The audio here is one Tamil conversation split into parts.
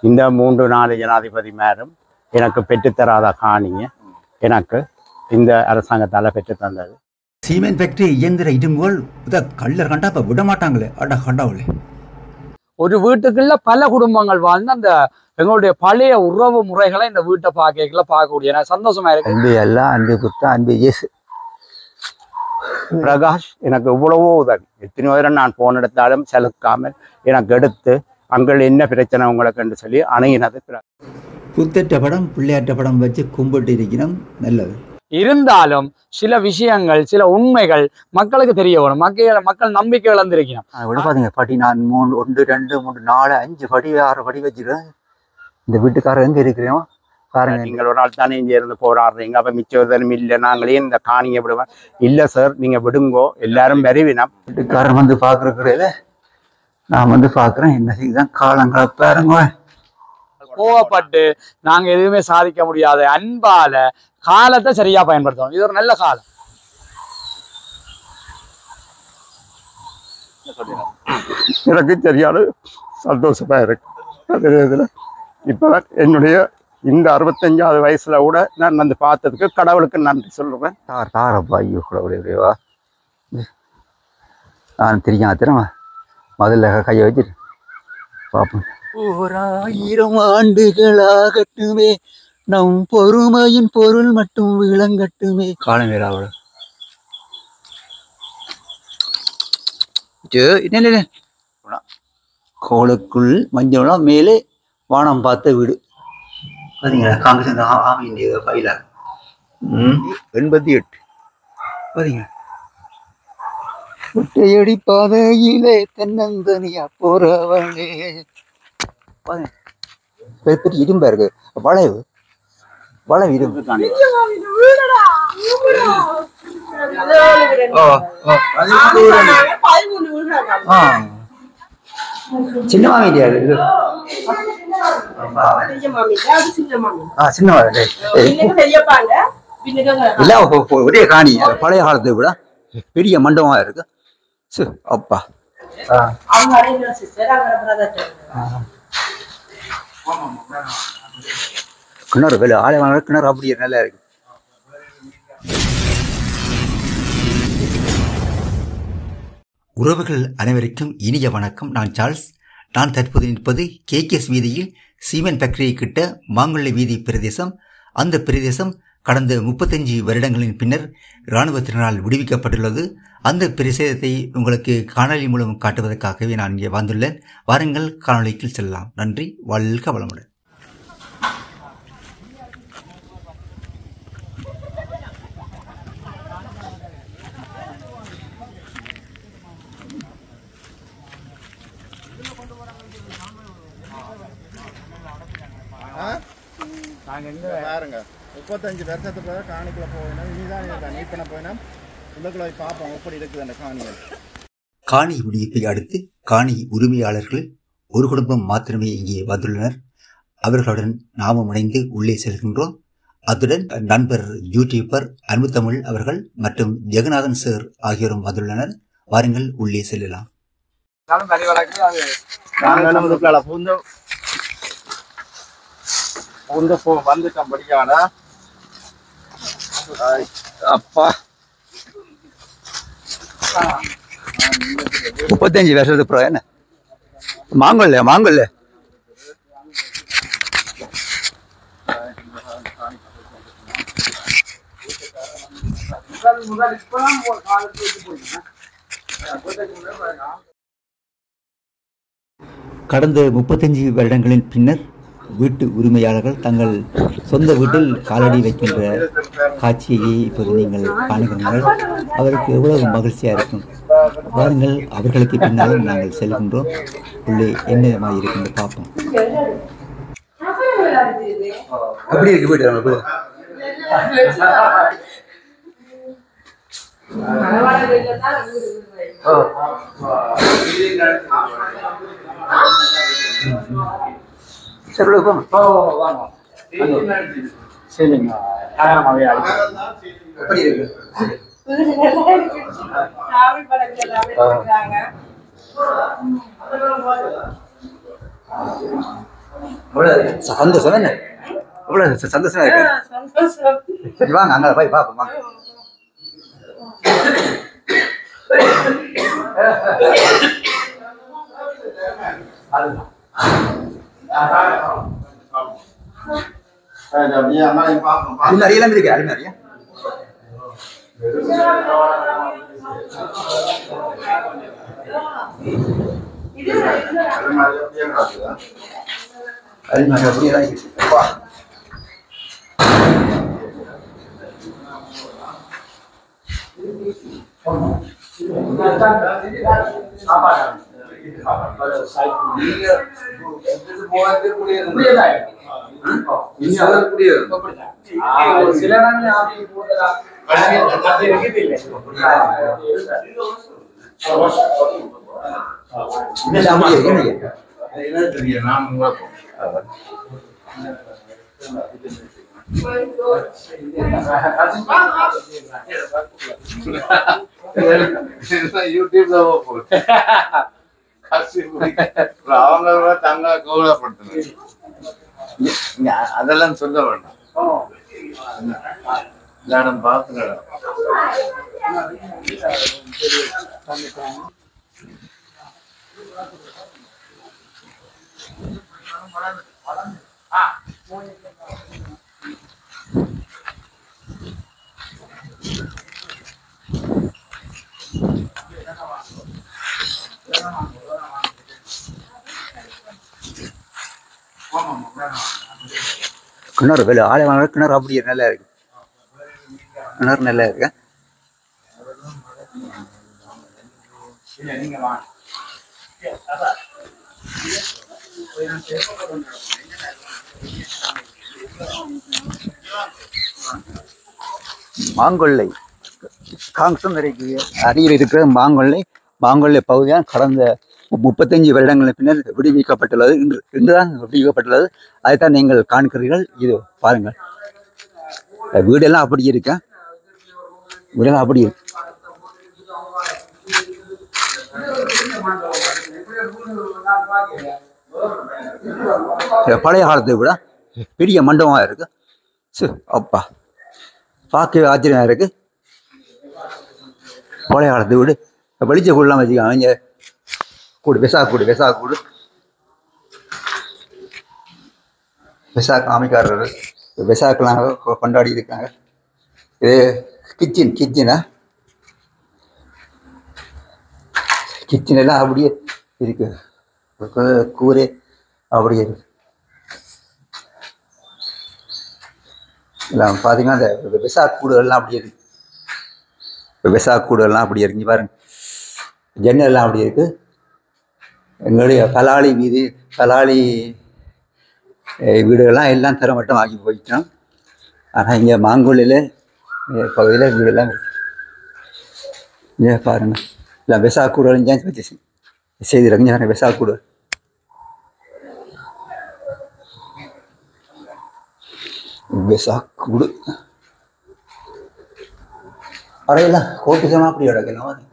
இந்த 3-4 ஜனாதிபதி மேலும் எனக்கு பெற்றுத்தராத காணிங்க எனக்கு இந்த அரசாங்கத்தால் பெற்றுத்தந்தது. சீமெண்ட் ஃபேக்டரி இயந்திர இடுங்கோல் கல்லர் கண்டா இப்போ விட மாட்டாங்களே அட கண்டாவில்லை. ஒரு வீட்டுக்குள்ள பல குடும்பங்கள் வாழ்ந்து அந்த எங்களுடைய பழைய உறவு முறைகளை இந்த வீட்டை பார்க்கக்கூடிய சந்தோஷமா இருக்கு. அன்பு எல்லாம் அன்பு குத்தா அன்பு இயேசு. பிரகாஷ் எனக்கு இவ்வளவோ உதவி. எத்தனை நேரம் நான் போன இடத்தாலும் செலுக்காமல் எனக்கு எடுத்து அங்கே என்ன பிரச்சனை உங்களுக்கு என்று சொல்லி அணுகினது. புத்தட்ட படம் பிள்ளையாட்ட படம் வச்சு கும்பிட்டு இருக்கணும் நல்லது. இருந்தாலும் சில விஷயங்கள் சில உண்மைகள் மக்களுக்கு தெரிய வரும். மக்கள் நம்பிக்கை இழந்திருக்கணும். விட பாத்தீங்க படி நான் 1 2 3 4 5 படி 6 படி வச்சுக்கிறேன். இந்த வீட்டுக்காரர் எங்க இருக்கிறோம் பாருங்க. நீங்கள் ஒரு நாள் தானே இங்கே இருந்து போராடுறீங்க, அப்ப மிச்சம் இல்லை நாங்களே இந்த காணியை விடுவேன். இல்லை சார் நீங்க விடுங்கோ எல்லாரும் வருவினம். வீட்டுக்காரர் வந்து பாக்குறதுல நான் வந்து பாக்குறேன் என்ன செய்தான் காலங்களை பாருங்க. கோவப்பட்டு நாங்க எதுவுமே சாதிக்க முடியாத அன்பால காலத்தை சரியா பயன்படுத்தணும். இது ஒரு நல்ல காலம். எனக்கு சரியான சந்தோஷமா இருக்கு. அதே இதில் இப்போதான் என்னுடைய இந்த 65வது வயசுல கூட நான் வந்து பார்த்ததுக்கு கடவுளுக்கு நன்றி சொல்லுவேன். தாரப்பா ஐயோ கடவுளேவா நான் தெரியாம திறமா முதல்ல கையை வச்சுட்டு பார்ப்போம். 1000 ஆண்டுகளாகட்டுமே நம் பொறுமையின் பொருள் மட்டும் விளங்கட்டுமே. காலம் வேறாவோட என்ன கோளுக்குள் மஞ்சள் மேலே வானம் பார்த்த வீடு பார்த்தீங்களா? காங்கிரஸ் ஆமிய பயில 88 பார்த்தீங்களா? ஒற்றையடி பாதையிலே தென்னந்தனியா போறவளே பெரிய இரும்பா இருக்கு. வளைவு இரும்பு சின்ன மாமியா இருக்கு. சின்ன இல்ல ஒரே காணி பழைய காலத்தை விட பெரிய மண்டபமா இருக்கு. அப்பா கிணறு வேலை ஆலை வாங்க கிணறு அப்படியே நல்லா இருக்கு. உறவுகள் அனைவருக்கும் இனிய வணக்கம். நான் சார்ல்ஸ். நான் தற்போது நிற்பது கேகேஎஸ் வீதியில் சீமெண்ட் ஃபேக்டரி கிட்ட மாங்கொல்லை வீதி பிரதேசம். அந்த பிரதேசம் கடந்த 35 வருடங்களின் பின்னர் இராணுவத்தினரால் விடுவிக்கப்பட்டுள்ளது. அந்த பிரதேசத்தை உங்களுக்கு காணொலி மூலம் காட்டுவதற்காகவே நான் இங்கே வந்துள்ளேன். வாருங்கள் காணொலிக்கு செல்லலாம். நன்றி. வாழ்க வளமுடன். பாருங்க 35 வருஷத்துக்கு காணிக்குள்ள போயினோம். இனிதான் மீட் பண்ண போயினோம். உள்ளக்குள்ள பார்ப்போம் எப்படி இருக்குது அந்த காணிகள். காணி விடுவிப்பை அடுத்து காணி உரிமையாளர்கள் ஒரு குடும்பம் மாத்திரமே இங்கே வந்துள்ளனர். அவர்களுடன் நாமும் இணைந்து உள்ளே செல்கின்றோம். அத்துடன் நண்பர் யூடியூபர் அன்பு தமிழ் அவர்கள் மற்றும் ஜெகநாதன் சார் ஆகியோரும் வந்துள்ளனர். வாருங்கள் உள்ளே செல்லலாம். வந்துட்டோம் படிக்கான அப்பா 35 வருஷத்துக்கு அப்புறம் என்ன மாங்கொல்ல கடந்த 35 வருடங்களின் பின்னர் வீட்டு உரிமையாளர்கள் தங்கள் சொந்த வீட்டில் காலடி வைக்கின்ற காட்சியை இப்போது நீங்கள் காணுகிறீர்கள். அவருக்கு எவ்வளவு மகிழ்ச்சியா இருக்கும். வாருங்கள் அவர்களுக்கு பின்னாலும் நாங்கள் செல்கின்றோம். உள்ளே என்ன மாதிரி இருக்குன்னு பார்ப்போம். அப்படி இருக்கு வீடு. சரி வாங்க. சரிங்க. எப்படி இருக்கு? சந்தோஷம் என்ன எவ்வளவு சந்தோஷமா இருக்கு. சரி வாங்க அங்க போய் பாப்போம் வாங்க. அலுமாரியெல்லாம் இருக்கு. அலுமாரியா அலுமாரி அப்படியேதான் இருக்கு. யூடியூப்ல அவங்க தங்க கௌரவப்படுத்தணும். அதெல்லாம் சொல்ல வேண்டாம். எல்லாரும் பார்த்துக்கலாம். கிணறு வேலை ஆழமான கிணறு அப்படியே நல்லா இருக்கு. கிணறு நல்லா இருக்கு. மாங்கொள்ளை காங்கிரஸ் அருகில் இருக்கிற மாங்கொள்ளை பகுதியாக கடந்த 35 வருடங்களுக்கு பின்னர் விடுவிக்கப்பட்டுள்ளது. இன்றுதான் விடுவிக்கப்பட்டுள்ளது. அதைத்தான் நீங்கள் காண்கிறீர்கள். இது பாருங்கள், வீடெல்லாம் அப்படி இருக்க, வீடெல்லாம் அப்படி இருக்கு. பழைய காலத்தை விட பெரிய மண்டபமாக இருக்கு. அப்பா பார்க்கவே ஆச்சரியமாக இருக்கு. பழைய காலத்தை வீடு வெளிச்ச கூடலாம் வச்சுக்காங்க. இங்கே கூடு வெசாக்கூடு வெசாக் அமைக்காரர் வெசாக்கெல்லாம் கொண்டாடி இருக்காங்க. இது கிச்சனா கிச்சன் எல்லாம் அப்படியே இருக்கு. கூரை அப்படியே இருக்கு. எல்லாம் பார்த்தீங்கன்னா இந்த வெசாக்கூடுகள்லாம் அப்படியே இருக்கு. வெசாக்கூடுகள்லாம் அப்படியே இருக்கு. பாருங்க, ஜன்னல்லாம் அப்படி இருக்கு. எங்களுடைய கலாளி வீதி கலாளி வீடுகள்லாம் எல்லாம் தரமட்டம் ஆகி போயிட்டோம். ஆனால் இங்கே மாங்கொல்லில் பகுதியில் வீடெல்லாம் இருக்கு. இங்கே பாருங்கள், எல்லாம் வெசாக்கூடுகள் தான் வச்சு செய்திருக்காங்க. வெசாக்கூடு வெசாக்கூடு அறையெல்லாம் கோபிசமாக அப்படி கிடக்கலாம்.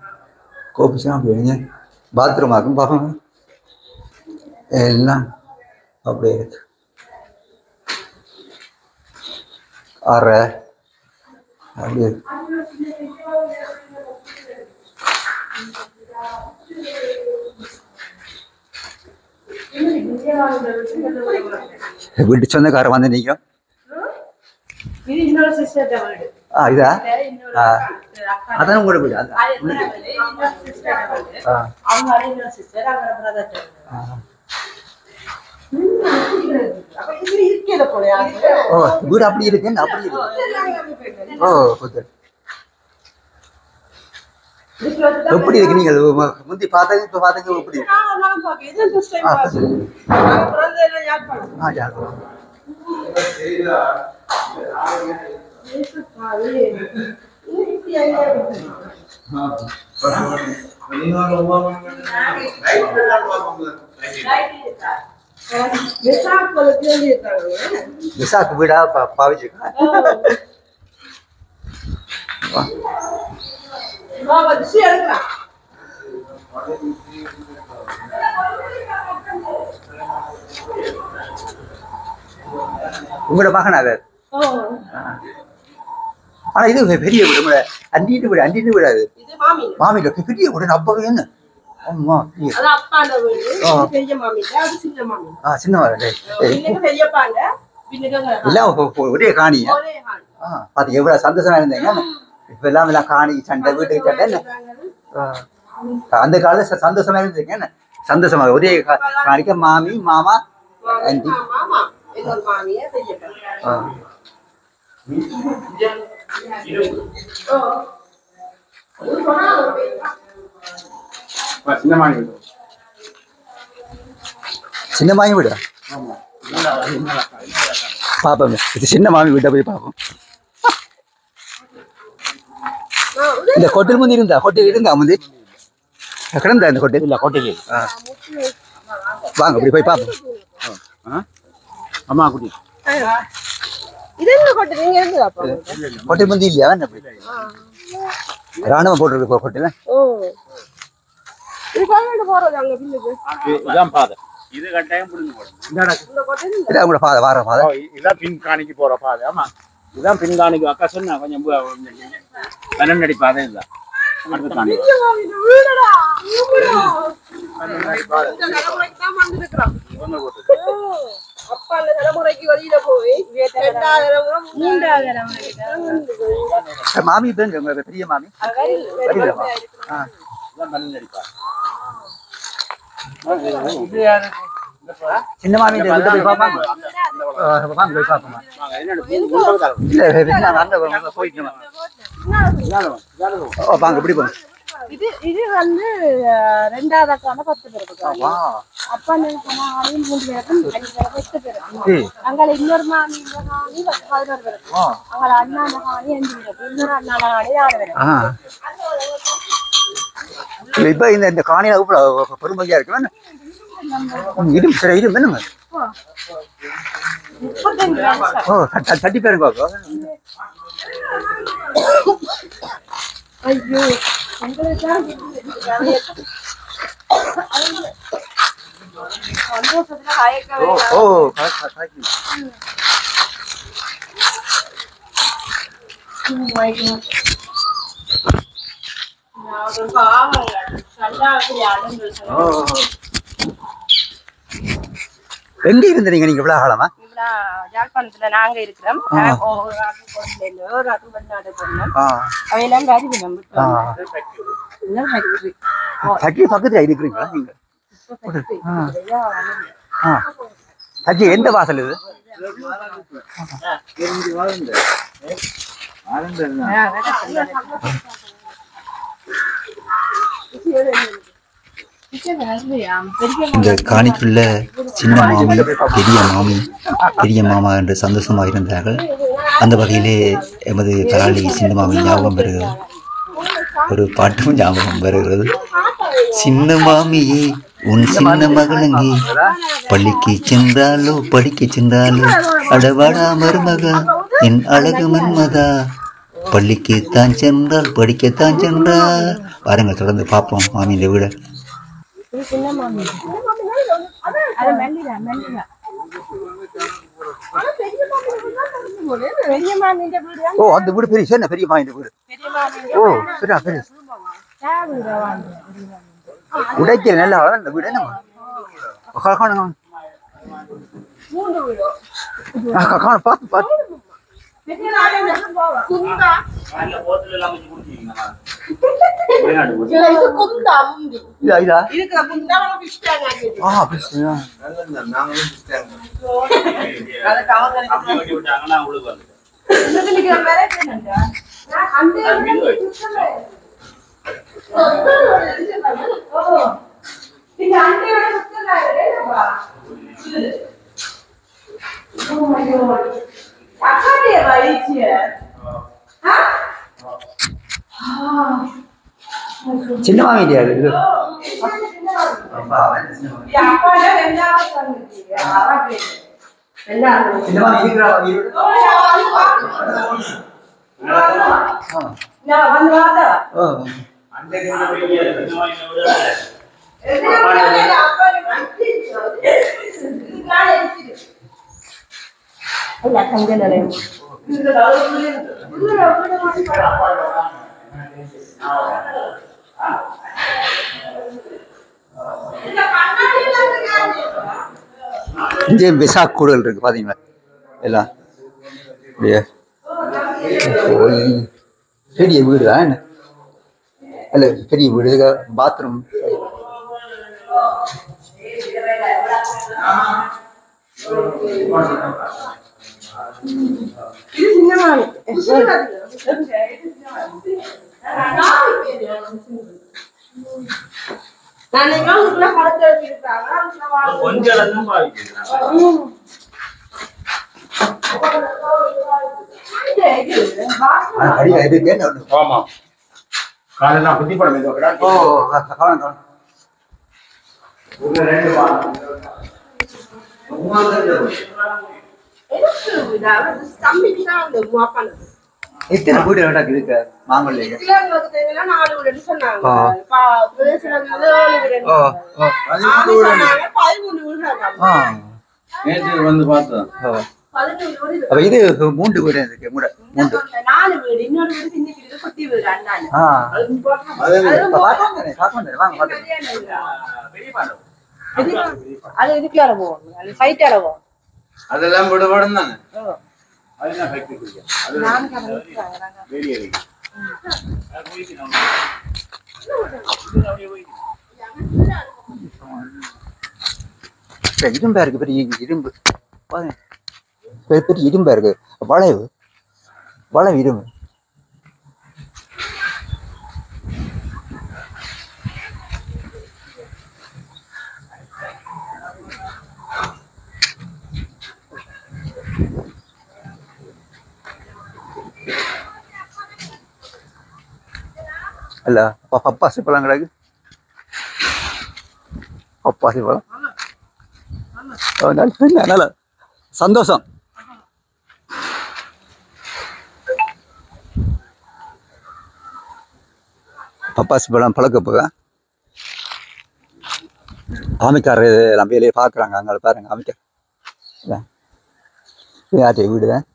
கோபிசமாக அப்படி எடுங்க. பாத்ரூம் ஆகும் பார்ப்பாங்க. எல்லாம் அப்படியே இருக்கு. அறை அப்படியே வீட்டு சொந்தக்காரன் வந்து நிற்கும். இதா அதான் உங்களோட வீடு. ஓ வீடு அப்படி இருக்கு. அப்படி இருக்கு. ஓ எப்படி இருக்கு? நீங்கள் முந்தி பார்த்தது இப்ப பார்த்தது எப்படி இருக்கு? விசாக்கு வீடா பாவிச்சிருக்கா? உங்களோட மகன் அவர். ஆனா இது பெரிய வீடு, உங்களோட அண்டிட்டு வீடு. அண்டிட்டு விடாது மாமியில பெரிய வீடு. அப்பவே என்ன அம்மா சின்ன எல்லாம் ஒரே காணியா பாத்து எவ்வளவு சந்தோஷமா இருந்தீங்க. இப்ப எல்லாம் காணி சண்டை வீட்டுக்கு சண்டை என்ன அந்த காலத்துல சந்தோஷமா இருந்தீங்க என்ன சந்தோஷமா ஒரே காணிக்க மாமி மாமா ஆண்டி. சின்ன மாமி வீடா பாப்போம். இது சின்ன மாமி வீட்டை போய் பார்ப்போம். இந்த கொட்டில் முந்தி இருந்தா முந்தி கிடந்தா இந்த கொட்டில் இல்ல கொட்டில். வாங்க அப்படி போய் பார்ப்போம். அம்மா குட்டி கொட்டில் முந்தி இல்லையா ராணுவம் போட்டிருக்கு கொட்டில. இது கட்டாயம் புரிஞ்சு போடும். உங்களோட பாதை வார பாதை இதான் பின்காணிக்கு போற பாதை. ஆமா இதுதான் பின்காணிக்கு. அக்கா சொன்னா கொஞ்சம் பன்னெண்டடி பாதை இல்லை. மாமி பெரிய மாமி சின்ன மாமி போய் பார்ப்பாங்க. வாங்க இப்படி போங்க. இது வந்து ரெண்டாவது அக்கான 10 பேருக்கு. அப்பா நீங்க 3 பேருக்கும் 8 பேருக்கு. அங்க இன்னொரு மாமி 11 பேருக்கு. அங்க அண்ணா மகாணி 5 பேருக்கு. இன்னொரு அண்ணா மகாணி 6 பேருக்கு. இப்ப இந்த காணியில பெருமதியா இருக்கு. இரும் சரி இரும் என்னங்க தட்டி பேருங்க. ஐயோ எங்க இருந்தீங்க நீங்க இவ்வளவு காலமா? யாழ்ப்பாணத்துல நாங்க இருக்கிறோம். அவையெல்லாம் பக்கத்துல இருக்கிறீங்களா நீங்க? சஜி எந்த வாசல் இது? இந்த காணிக்குள்ள சின்ன மாமி பெரிய மாமா என்று சந்தோஷமாக இருந்தார்கள். அந்த வகையிலே எமது தலாளி சின்ன மாமி ஞாபகம் வருகிறது. ஒரு பாட்டும் ஞாபகம் வருகிறது. சின்ன மாமியே உன் சின்ன மகளங்கே பள்ளிக்கு சென்றாலோ படிக்க சென்றாலோ அடவாடா மருமக என் அழகு மன்மதா பள்ளிக்கு தான் சென்றால் படிக்கத்தான் சென்றால். வாருங்க தொடர்ந்து பார்ப்போம் மாமியின் வீட. ஓ அந்த வீடு பெரிய சின்ன பெரிய மாமியின் வீடு. ஓ பெரிய பெரிய உடைக்கல நல்லா இந்த வீடு என்ன பார்த்து பார்த்து சின்ன மாமியா இது இல்ல தங்க நிலையம் இங்கே விசா கூடுதல் இருக்கு பாத்தீங்களா எல்லாம் அப்படியே பெரிய வீடு தான் என்ன அல்ல பெரிய வீடு பாத்ரூம் ஆமா காலையில நான் புத்தி படம் இது எத்தனை வீடு இருக்கு மாங்கல்லைங்க நேற்று வந்து பார்த்தோம். அப்ப இது மூன்று வீடு இருக்கு மூன்று அதெல்லாம் விடுபடும் தானே. இரும்பா இருக்கு பெரிய இரும்பு பெரிய இரும்பா இருக்கு வளைவு வளைவு இரும்பு அல்ல பப்பாசி பழம் கிடக்கு பப்பாசி பழம் நல்ல சந்தோஷம் பப்பாசி பழம் பழக்க போவேன் ஆமிக்கார் எல்லாம் வேலையை பார்க்குறாங்க அங்கே பாருங்க ஆமிக்கார் யார்கிட்ட வீடு தான்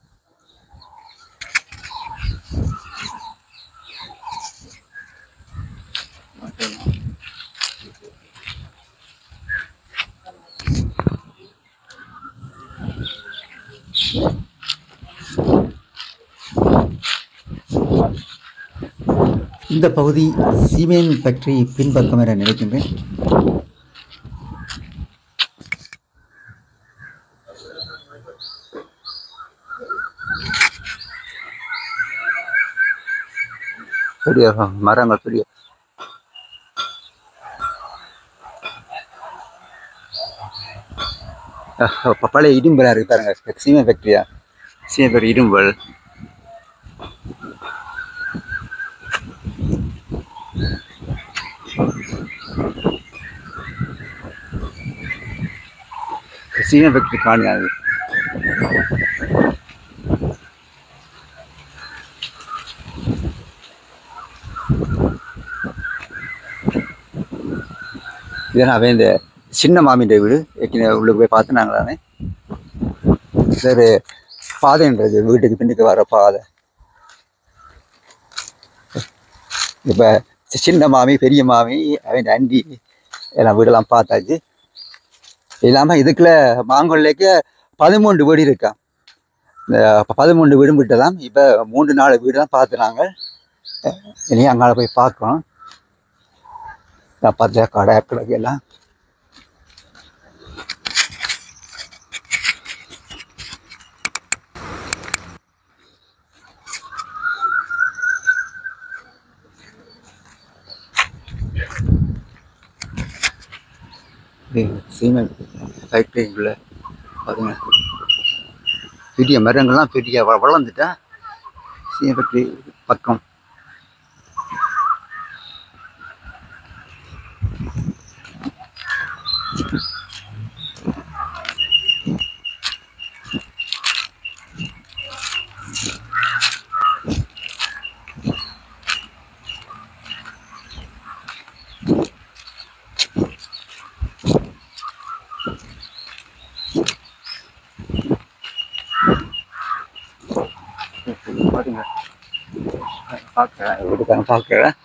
இந்த பகுதி சீமெண்ட் ஃபேக்டரி பின்பக்கம் என நினைக்கின்றேன். பெரிய மரங்கள் பெரிய பழைய இரும்பலா இருக்கு பாருங்க சீமெண்ட் ஃபேக்டரியா சீமெண்ட் ஃபேக்டரி இரும்பல் சீமெண்ட் ஃபேக்டரி காணியாது இதனால் அவன் இந்த சின்ன மாமின்ற வீடு உள்ளுக்கு போய் பார்த்து நாங்களானே சரி பாதைன்றது வீட்டுக்கு பின்னுக்கு வர பாதை இப்போ சின்ன மாமி பெரிய மாமி அவன் அண்டி எல்லாம் வீடெல்லாம் பார்த்தாச்சு இல்லாமல் இதுக்குள்ள மாங்கொல்லைக்கு 13 வீடு இருக்கான் இந்த 13 வீடும் விட்டலாம் இப்போ 3-4 வீடு தான் பார்த்துனாங்க இனி அங்கால போய் பார்க்கணும் நான் பார்த்தா கடை கிடக்கு எல்லாம் சீமெண்ட் ஃபேக்ட்ரிக்குள்ள பார்த்தீங்கன்னா பெரிய மரங்கள்லாம் பெரிய வளர்ந்துட்டா சீமெண்ட் ஃபேக்ட்ரி பக்கம் பார்த்தீங்க பார்க்க வீட்டுக்காரன் பார்க்க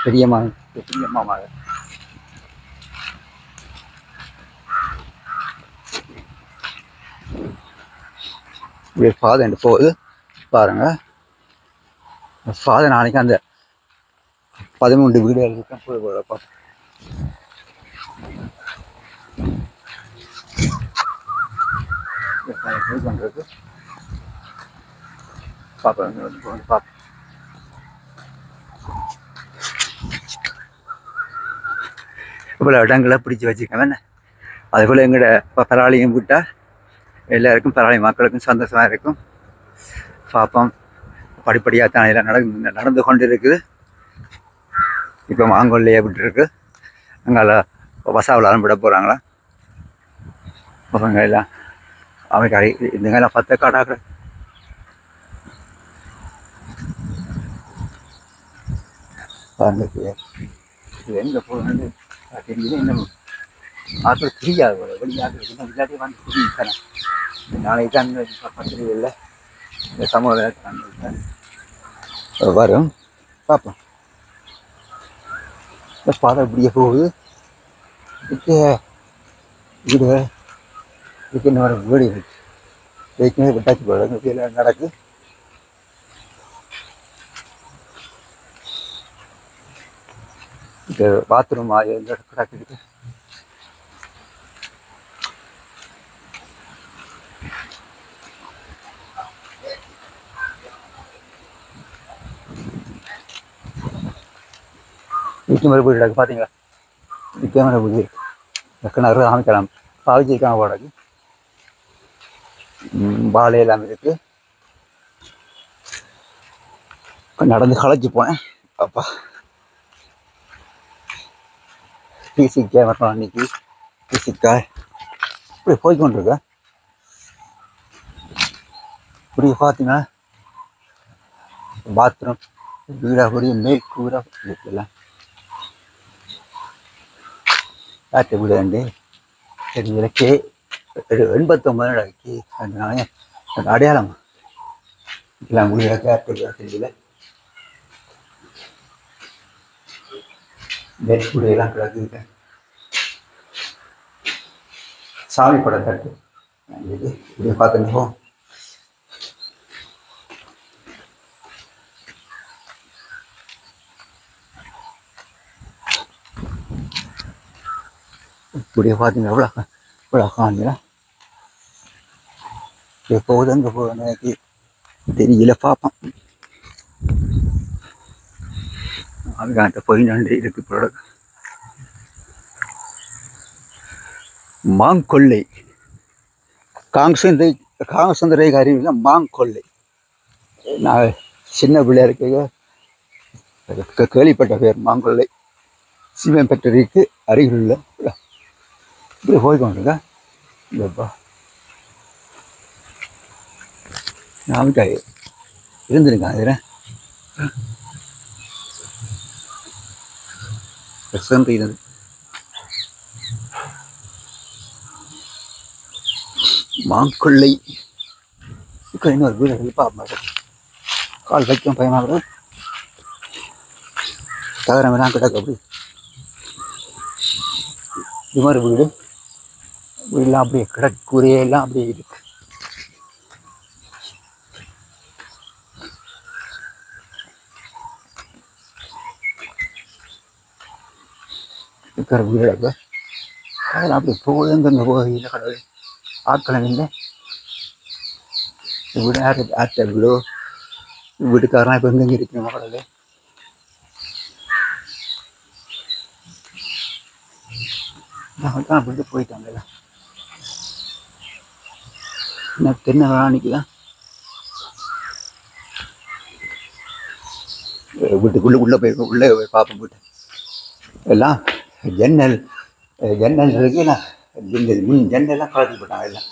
பெரியம்மா பெரியம்மாவாக இப்படி ஃபாதர் என்று போகுது பாருங்க. ஃபாதர் நாளைக்கு அந்த 13 வீடுகளுக்கு தான் போய் பார்த்து பண்ணுறது பார்ப்பேன். இவ்வளோ இடங்களை பிடிச்சி வச்சுக்கவேன். அதுபோல் எங்களோட பரவாயில்லையும் விட்டால் எல்லாருக்கும் பரவாயில்லை மக்களுக்கும் சந்தோஷமாக இருக்கும். பார்ப்போம். படிப்படியாக தான் எல்லாம் நடந்து கொண்டு இருக்குது. இப்போ மாங்கொல்லையே விட்டுருக்கு. அங்கே வசாவில் விட போகிறாங்களா பசங்க எல்லாம் அமைக்காரி இதுங்கெல்லாம் 10 காடாக்குற பாருங்க. இது எங்கே போகணுன்னு தெரியல. இன்னும் ஆட்கள் தெரியாது போல வெளியாக இல்லாட்டி வந்து புரியுது. நாளைக்கு தான் பத்திரிகையில் இந்த சமூக வரும் பார்ப்போம். பாதை இப்படியே போகுது. வீடு இதுக்கு என்ன வீடு இருக்கு ஏற்கனவே விட்டாச்சு போல எல்லாம் நடக்குது. இந்த பாத்ரூம் கிடக்குது. வீட்டு மேலே வீடு கிடக்கு பார்த்தீங்களா. வீட்டு மேலே வீடு கிணறு அமைக்கலாம் பாவிச்சிருக்காங்க போடாது. வாழை எல்லாம் இருக்கு. நடந்து களைச்சி போனேன். அப்பா பீசிக்காய் வரலாம் அன்னைக்கு பீசிக்காய் இப்படி போய்கொண்டிருக்க. இப்படி பார்த்தீங்கன்னா பாத்ரூம் வீடாக்கூடிய மேல் கூரை இருக்குல்லாம் காட்டு வீடு வந்து தெரியல. 89 அதனால அந்த அடையாளம் எல்லாம் வீடாக காட்டு தெரியல. மேற்கூடையெல்லாம் கிடக்குது. சாமி படம் கட்டு இப்படி பார்த்துங்க. இப்படியே பார்த்தீங்க எவ்வளோ காணிங்களா போகுது. அங்கே போகுது தெரியல பார்ப்போம். அதுக்காக போய் நண்டு இருக்கு. ப்ராடக்ட் மாங்கொல்லை காங்கசந்தரை அறிவில மாங்கொல்லை. நான் சின்ன பிள்ளையா இருக்க கேள்விப்பட்ட பேர் மாங்கொல்லை. சிவன் ஃபேக்டரிக்கு அருகில் உள்ள இப்படி போய்கொண்டிருக்கா. இல்லைப்பா நாமக்காய் இருந்துருக்கேன். அதில் இருந்தது. மாங்கொல்லை இன்னொரு வீடு பார்ப்பேன். கால் வைக்கும் பயமாக தகரமெல்லாம் கிடக்கு. அப்படி இது மாதிரி வீடெல்லாம் அப்படியே கிடக்கு. கூரையெல்லாம் அப்படியே இருக்கு. இருக்கிற வீடு அதெல்லாம் அப்படி போகுது. எங்கெங்க போகல கடவுள் ஆட்களும் இல்லை. வீடு ஆட்ட வீடோ வீட்டுக்காரெல்லாம் இப்போ எங்கெங்கே இருக்கணும் கடவுள். தான் அப்படி போயிட்டாங்கல்ல. என்ன தென்னை வேளாணிக்கு தான் வீட்டுக்குள்ளே போய் பார்ப்போம். வீட்டு எல்லாம் ஜன்னல் இருக்கு. இந்த முன் ஜன்னெல்லாம் கலத்தி போட்டாங்க. எல்லாம்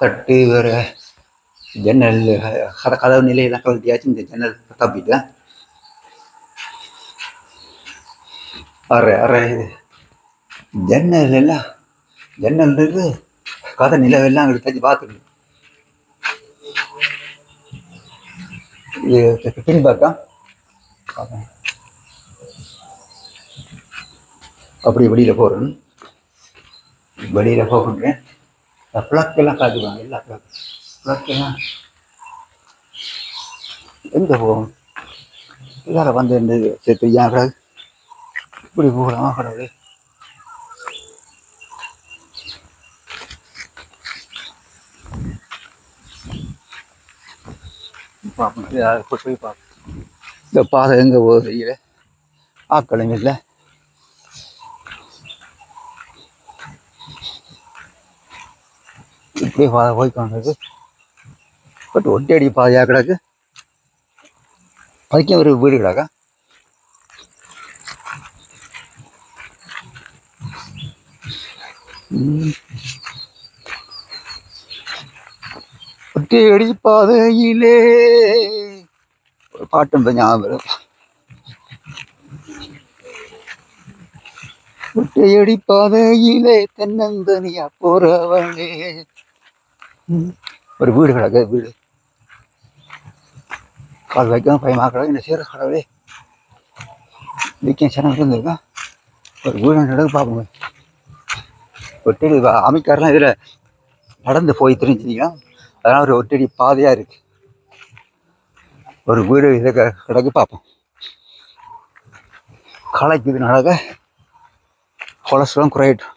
தட்டு வேறு ஜன்னல் கதவு நிலையெல்லாம் கலத்தியாச்சு. இந்த ஜன்னல் தப்பிட்டு அரை ஜன்னல் எல்லாம் ஜன்னல்ன்றது கதை நிலவெல்லாம் எடுத்து பார்த்துருக்கு. இது பின்பக்கா அப்படி வெளியில் போகிறேன். வெளியில் போகின்றேன். ப்ளக்கெல்லாம் காட்டுவாங்க. எல்லா ப்ளக்கெல்லாம் எங்கே போகும்? இதால் வந்து இந்த சேர்த்து ஏன் இப்படி போகலாமா கடவுளே? பார்ப்போம். போய் பார்ப்போம். இந்த பாதை எங்கே போகுது? தெரியல. ஆக்களும் இல்லை. இப்படியே பாதை போய்க்கானது. பட் ஒட்டடி பாதையாக கிடக்கு. அதுக்கே ஒரு வீடு கிடக்கா. ஒட்டடி பாதையிலே பாட்டும் ஞாபகம். ஒட்டையடி பாதையிலே தென்னந்தனியா போறவனே. ஒரு வீடு கிடக்கு. வீடு கால் வைக்க பயமாக என்ன சேர கடவுளே. வீக்கெண்ட் சேனல் இருந்திருக்கா. ஒரு வீடு நடக்கு பார்ப்போங்க. ஒட்டடி அமைக்காரெலாம் இதில் நடந்து போய் தெரிஞ்சுனீங்கன்னா அதனால் ஒரு ஒட்டடி பாதையாக இருக்கு. ஒரு வீடு இதை கிடக்கு பார்ப்போம். களைக்குது நடக்க. கொலஸ்ட்ரால் குறையட்டும்.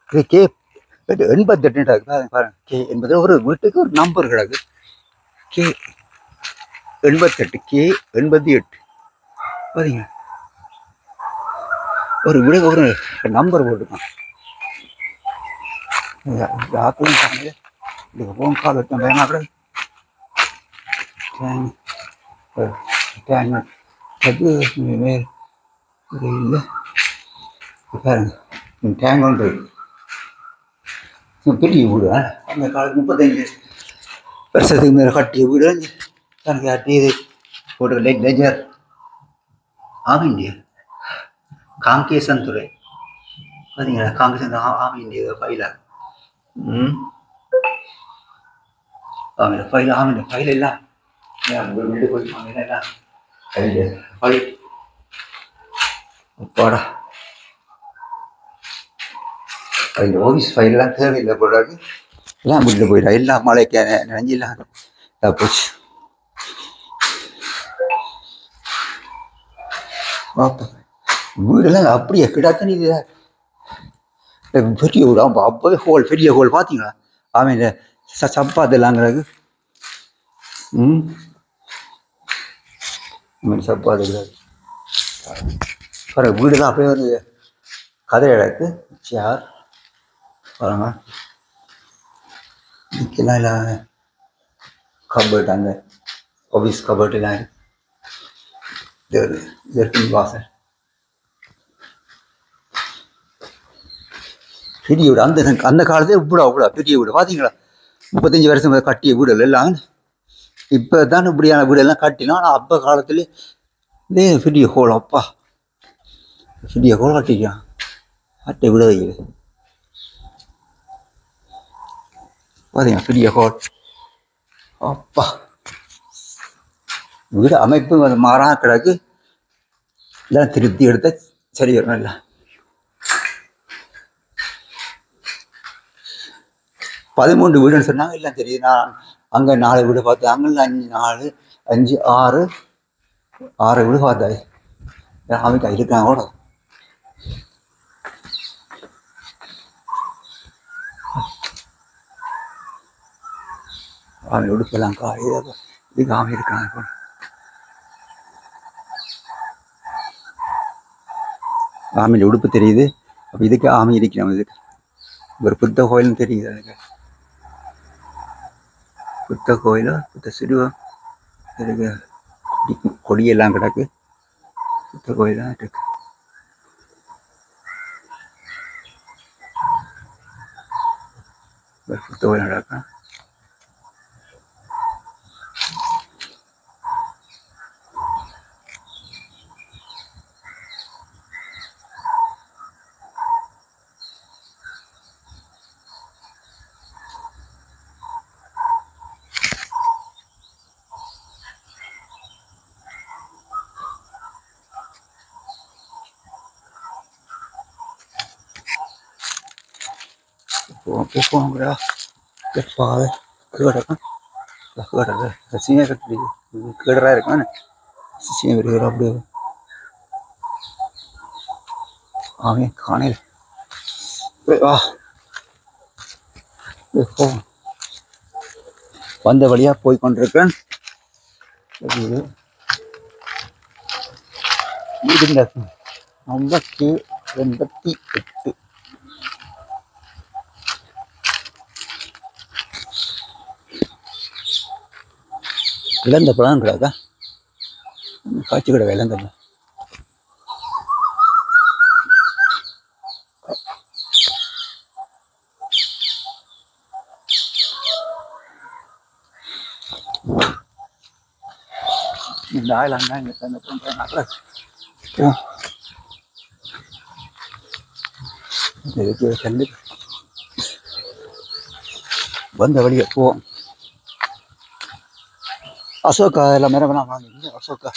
இது கே 88 பாருங்க. கே என்பது ஒரு வீட்டுக்கு ஒரு நம்பர் கிடக்கு. கே 88 கே 88 பாருங்க. ஒரு வீடு ஒரு நம்பர் போட்டுருக்கான். இதுக்கு போகும் கால் வச்சேன் பயமாக. அது இல்லை பாருங்க. டேங்க் ஒன்று பெரிய வீடு. அந்த காலத்து 35 வருஷத்துக்கு மேலே கட்டிய வீடு. எனக்கு கட்டி இது போட்டு லெஜர் ஆம் இந்தியா காங்கேசன் துறை பார்த்தீங்களா? காங்கேசன் ஆம் இந்தியா ஃபைலா. ஆமாம் ஃபைல். ஆமாம் ஃபைல் எல்லாம் வீடு போய் எல்லாம் ஃபைல் பாடா. இந்த ஆஃபீஸ் ஃபைலெல்லாம் தேவையில்லை போடுறாங்க. எல்லாம் வீட்டில் போயிடா. எல்லாம் மழைக்கு நினைஞ்செல்லாம் போச்சு. பார்ப்போம். வீடெல்லாம் அப்படியே கிடக்குன்னு. இது பெரிய வீடு. அப்போவே ஹோல் பெரிய ஹோல் பார்த்தீங்களா? ஆமாம் சப்பாத்துலாங்கிறது. சப்பாத்து பாரு. வீடு தான் அப்படியே ஒரு கதை இடக்கு. சேர் பாருங்க. இதுக்கெல்லாம் இல்லை கபர்ட். அந்த ஆஃபீஸ் கபர்ட் எல்லாம் இருக்கு. வாசல் பெரிய வீடு. அந்த காலத்தில் இவ்வளோ பெரிய வீடு பார்த்தீங்களா? 35 வருஷம் கட்டிய வீடுகள் எல்லாம் இப்போ தான் இப்படியான வீடெல்லாம் கட்டினா. ஆனால் அப்போ காலத்துல இதே பெரிய ஹோல். அப்பா பெரிய ஹோல் கட்டிக்கலாம். அட்டை விட வைக்குது பார்த்தீங்க. பெரிய ஹோல். அப்பா வீடு அமைப்பு மாறா கிடக்கு. எல்லாம் திருப்தி எடுத்த சரி வரும். இல்லை 13 வீடுன்னு சொன்னாங்க. எல்லாம் தெரியுது. நான் அங்கே 4 வீடு பார்த்தேன். அங்கே 4 5 6 வீடு பார்த்தாரு. அமைக்க இருக்காங்க கூட. அவன் உடுப்பெல்லாம் காலையில் இதுக்கு ஆமை இருக்காங்க. ஆமையில் உடுப்பு தெரியுது. அப்போ இதுக்கு ஆமை இருக்கிறோம். இதுக்கு ஒரு புத்த கோயில்னு தெரியுது. அதுக்கு புத்த கோயிலோ புத்த சிறுவம் இதுக்கு கொடியெல்லாம் கிடக்கு. புத்த கோயிலாக இருக்கு. புத்த கோயில் நடக்கும். போங்கடா பாதை கேடக்கும் கேடக்கு சீனியர் கேடராக இருக்கான் சீனியர் இருக்கிற அப்படியே அவன் காணையில் வா வந்த வழியா போய் கொண்டிருக்கேன். நம்பர் 88 இழந்த பழம் கிடாக்கா காய்ச்சி கடை இழந்த இந்த ஆயிலாங்க இங்கே தந்த பண்ணுறாங்க கல்லு வந்த வழியை போவோம். அசோகா எல்லாம் மேடம் வாங்க அசோகா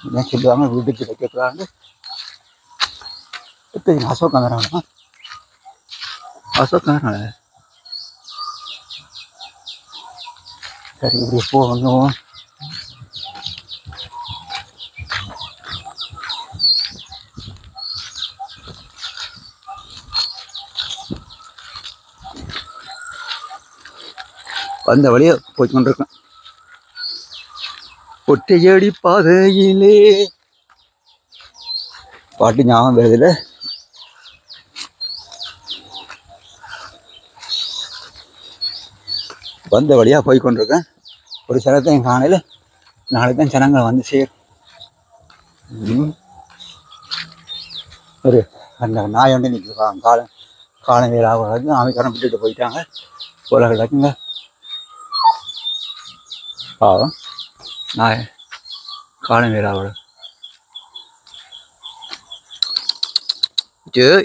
என்ன சொல்லுவாங்க வீட்டுக்கு வைக்கிறாங்க அசோகா மேடம் அசோகா சரி இப்படி போகணும். வந்த வழியை போய் கொண்டிருக்கேன். ஒற்றையடி பாதையிலே பாட்டு ஞாபகம் வருதுல. வந்த வழியாக போய் கொண்டிருக்கேன். ஒரு சிலத்தை என் காலையில் நாளைக்கு தான் ஜனங்கள் வந்து சேரும். ஒரு அந்த நாய் ஒன்று நிற்குது காலம் வேலை ஆகுது. அமைக்காரம் விட்டுட்டு போயிட்டாங்க போல கிடக்குங்க. பாவம் நாய் காலம் வேலை ஆகுது.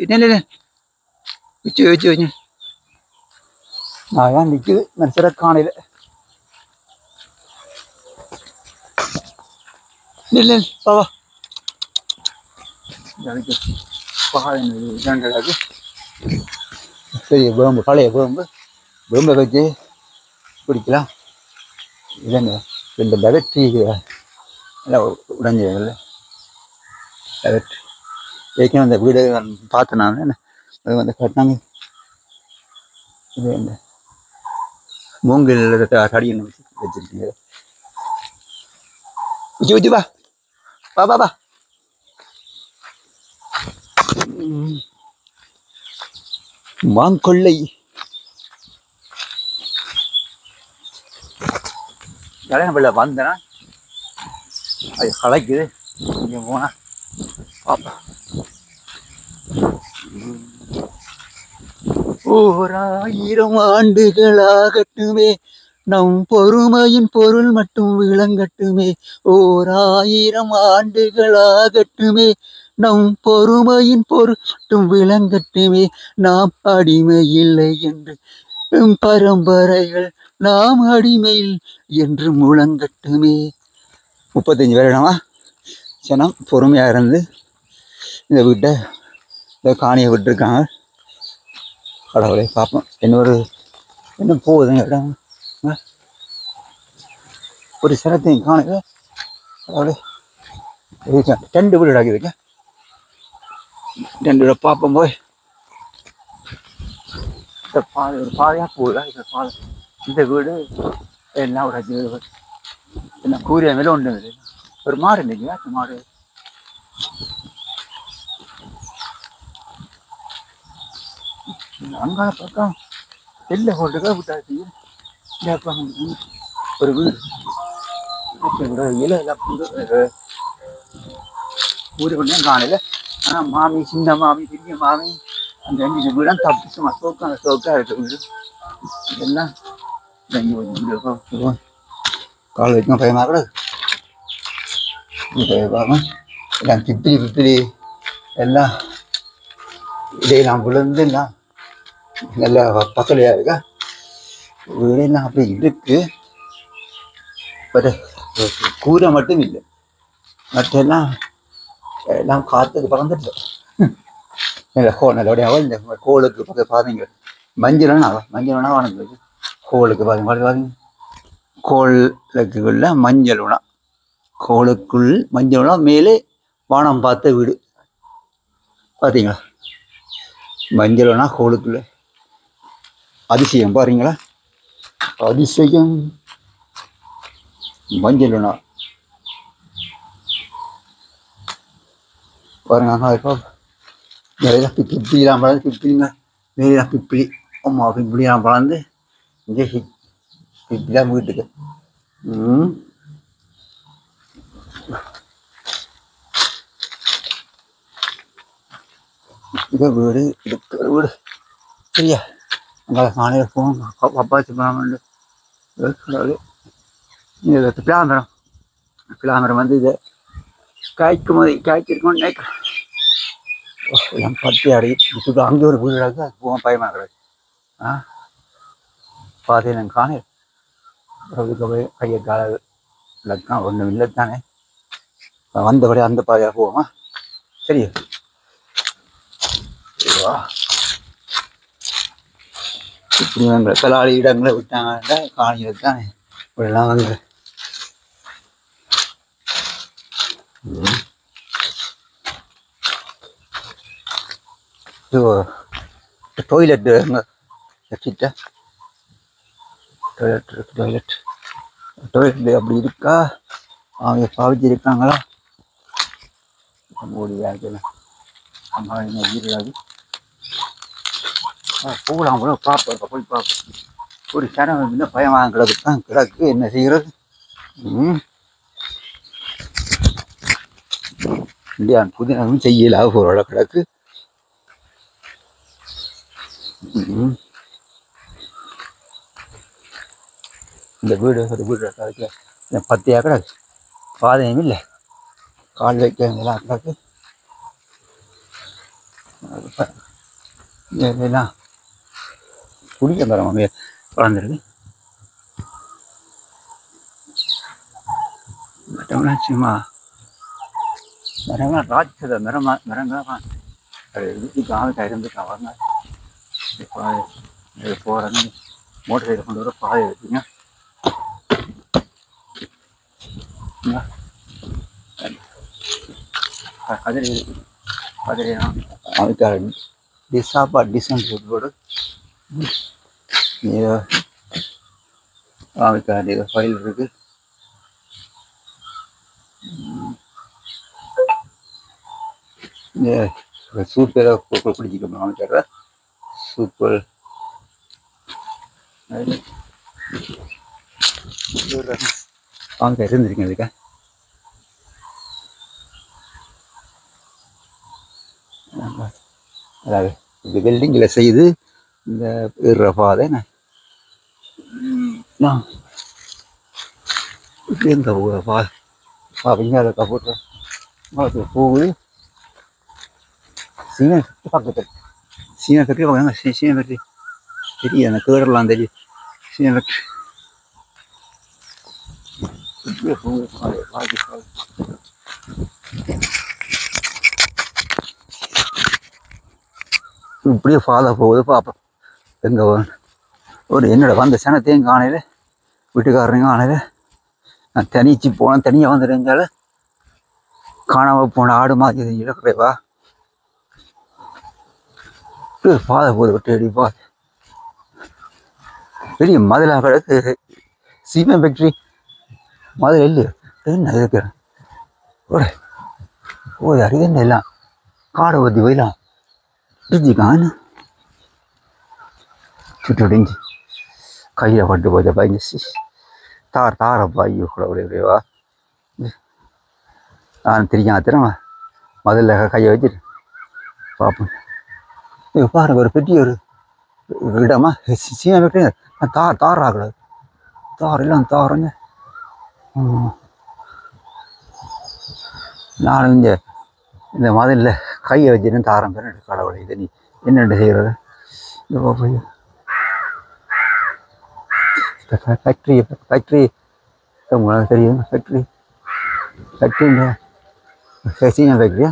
இல்லை வச்சு வச்சு வச்சு நான் ஏன் நிற்குது மனுஷரை காணையில் இல்லை பாவா சரி வேம்பு பழைய வேம்பை வச்சு பிடிக்கலாம். இல்லைங்க ரெண்டு லெவட்ரி எல்லாம் உடஞ்சில்ல லெவட்ரி ஏற்கனவே அந்த வீடு பார்த்தேன் நான். அது வந்து கட்டினாங்க இது இந்த மூங்கில் தடி ஒன்று வச்சுருக்கீங்க. உச்சி உச்சி வா வா வா வா. மாங்கொள்ளை கல்யாண பிள்ளை வந்தேன்னா அது கலைக்குது. இங்கே போனா பாப்பா. ஓராயிரம் ஆண்டுகளாகட்டுமே நம் பொறுமையின் பொருள் மட்டும் விளங்கட்டுமே. ஓராயிரம் ஆண்டுகளாகட்டுமே நம் பொறுமையின் பொருள் மட்டும் விளங்கட்டுமே. நாம் அடிமை இல்லை என்று பரம்பரைகள் நாம் அடிமையில் என்று முழங்கட்டுமே. 35 வருடமா ஜனம் பொறுமையாக இருந்து இந்த வீட்டை இந்த காணியை விட்டுருக்காங்க. கடவுளை பார்ப்போம் என்ன போகுதுங்க இடம். ஒரு சிரத்தையும் காணிக்க கடவுளை 2 வீடு ஆகிதுங்க. 2 வீடை பார்ப்போம். போய் இந்த பாதை ஒரு பாதையாக போகுதா இந்த பாதை. இந்த வீடு எல்லாம் ஒரு 5 வீடு என்ன கூறிய மேலே ஒன்று ஒரு மாடு இல்லைங்களா. மாடு அங்கால பக்கம் எல்லை போட்டுக்கா விட்டாச்சு. ஒரு வீடு ஊரு கொண்டு காணல. ஆனால் மாமி சின்ன மாமி பெரிய மாமி அந்த 5 வீடும் தப்பு சும்மா சோக்கா இருக்க வீடு இதெல்லாம் கால் வைக்கும் பயமாக கூட எல்லாம் பிப்பிலி எல்லாம் இதையெல்லாம் விழுந்து எல்லாம் நல்லா பசலையாக இருக்கா. வீடெல்லாம் அப்படி இருக்கு. கூரை மட்டும் இல்லை, மற்றெல்லாம் எல்லாம் காற்றுக்கு பறந்துட்டு நல்ல நல்லபடியாக இந்த கோளுக்கு பக்கம் பாருங்க மஞ்சள்னா வணங்குது கோளுக்கு பாருங்க கோளுக்குள்ள மஞ்சள் உணா கோளுக்குள் மஞ்சள் உணா மேலே வானம் பார்த்த வீடு பார்த்தீங்களா மஞ்சள் உணா கோளுக்குள்ள அதிசயம் பாருங்களா அதிசயம் மஞ்சள் உணா பாருங்க இப்போ நிறைய பிப்பிலாம் பழம் பிப்பிலிங்க நிறைய பிப்பிலி அம்மா பிப்பிலிலாம் பழந்து இங்கே பிப்பிலாம் வீட்டுக்கு இது வீடு இதுக்கு வீடு சரியா அங்கே காலையில் போகணும் அப்பாச்சி பழம் பிளாமரம் வந்து இதை காய்க்கும் போது காய்ச்சிருக்கோம்னு நினைக்கிறேன் என் பத்தி அடி இப்போ அங்கே ஒரு வீடு இருக்கு அது போக பயமாக கிடையாது பார்த்தேன் நான் காணேன் அதுக்கு போய் கையை கால இல்லைத்தான் ஒன்றும் இல்லை தானே வந்தபடி அந்த பாதையாக போவோமா சரியா இப்படி எங்களை கலாளி இடங்களை விட்டாங்க காணியில் தானே இப்படிலாம் வந்து டாய்லெட் கிட்ட டாய்லெட் அப்படி இருக்கா அவங்க பாவிச்சிருக்காங்களா ஓடியாது அம்மா வீடாது போகலாம் கூட பார்ப்போம் போய் பார்ப்போம் ஒரு சனம் இன்னும் பயமாக கிடக்கு கிடக்கு என்ன செய்கிறது இல்லையா புதினமும் செய்யல ஒரு கிடக்கு இந்த வீடு ஒரு வீடு கிடக்கு பத்தியாக கிடக்கு பாதையும் இல்லை கால் வைக்கலாம் கிடக்கு இதெல்லாம் குடிக்க மரம் வளர்ந்துருக்கு மரம்லாம் சும்மா மரங்களாம் ராட்சத மரங்களாம் வீட்டுக்கு ஆளுக்கு இருந்துட்டா வாங்க போகிறேன்னு மோட்டர் சைக்கிள் கொண்டு வர பாதை இருக்குங்க அதில் அதுக்காக சாப்பாடு டிசைன் போட்டு அதுக்காக ஃபைல் இருக்கு சூப் ஏதாவது குடிச்சிக்கணும் அமைச்சர் சூப்பு அவங்க இருந்திருக்கேன் அதுக்கா அதாவது இந்த பில்டிங்கில் செய்து இந்த ஏறுற பாதை எந்த பாதை பார்ப்பீங்க அதை கப்பூட்டு போகுது சீன பக்கத்தில் சீன ஃபேக்ட்ரி பார்க்குறாங்க சீன ஃபேக்ட்ரி தெரியும் அந்த கேடலாம் தெரியும் சீன ஃபேக்ட்ரி இப்படியே ஃபாலோ போகுது பார்ப்போம் எங்கே ஒரு என்னோட வந்த சனத்தையும் காணையில் வீட்டுக்காரனையும் காணையில் நான் தனிச்சு போனேன் தனியாக வந்துருந்தால காணாமல் போன ஆடு மாதிரி இழக்கிறேவா பாதை போகுது விட்டு அடி பாதை பெரிய மதிலாக கிடக்கு சீமை ஃபேக்ட்ரி மதில் இல்லையோ என்ன இருக்கிறேன் ஒரு ஓ அறிவு என்ன எல்லாம் காடை பற்றி போயிடலாம் இருந்துக்கான்னு சுட்டுடிஞ்சு கையில் பட்டு போச்சா பயஞ்சி தாரப்பா ஐயோ கூட விடையவா நான் தெரியாம திறமா முதல்ல கையை வச்சுட்டு பார்ப்போம் பாருங்க ஒரு பெரிய ஒரு இடமா சீனா வெட்டி தார் ஆகக்கூடாது தார் எல்லாம் தாருங்க நானும் இந்த மதிலில் கையை வச்சுட்டு தாரம் பேர் கடவுளை இதை நீ என்னென்ன செய்கிறது போய் ஃபேக்ட்ரி உங்களுக்கு தெரியும் ஃபேக்ட்ரிங்க சீனா ஃபேக்ட்ரியா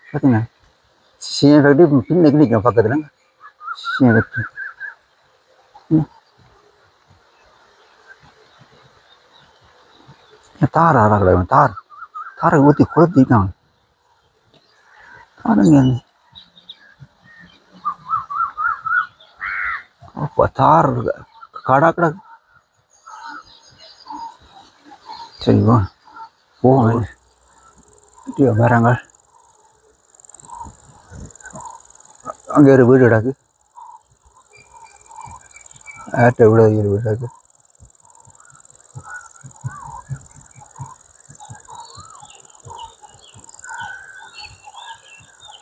பார்த்தீங்கன்னா சீனா ஃபேக்ட்ரி பின்னுக்கு நிற்கும் பக்கத்தில் சீனா ஃபேக்ட்ரி தார் ஆறாங்க தாரை ஊற்றி கொளுத்திட்டாங்க தாருங்க அப்போ தார் கடை கடை சரி போவோம் மரங்கள் அங்கே ஒரு வீடு கிடக்கு ஆட்டை விட வீடு கிடக்கு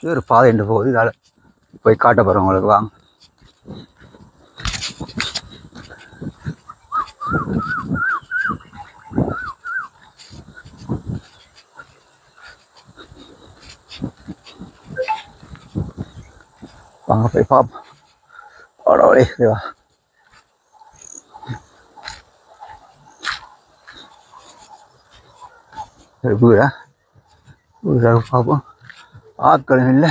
இது ஒரு பாதை என்று போகுது இதால் போய் காட்ட போகிறோம் உங்களுக்கு வாங்க வாங்க போய் பார்ப்போம் அடோடே இதுவா வீடா பார்ப்போம் ஆட்களும் இல்லை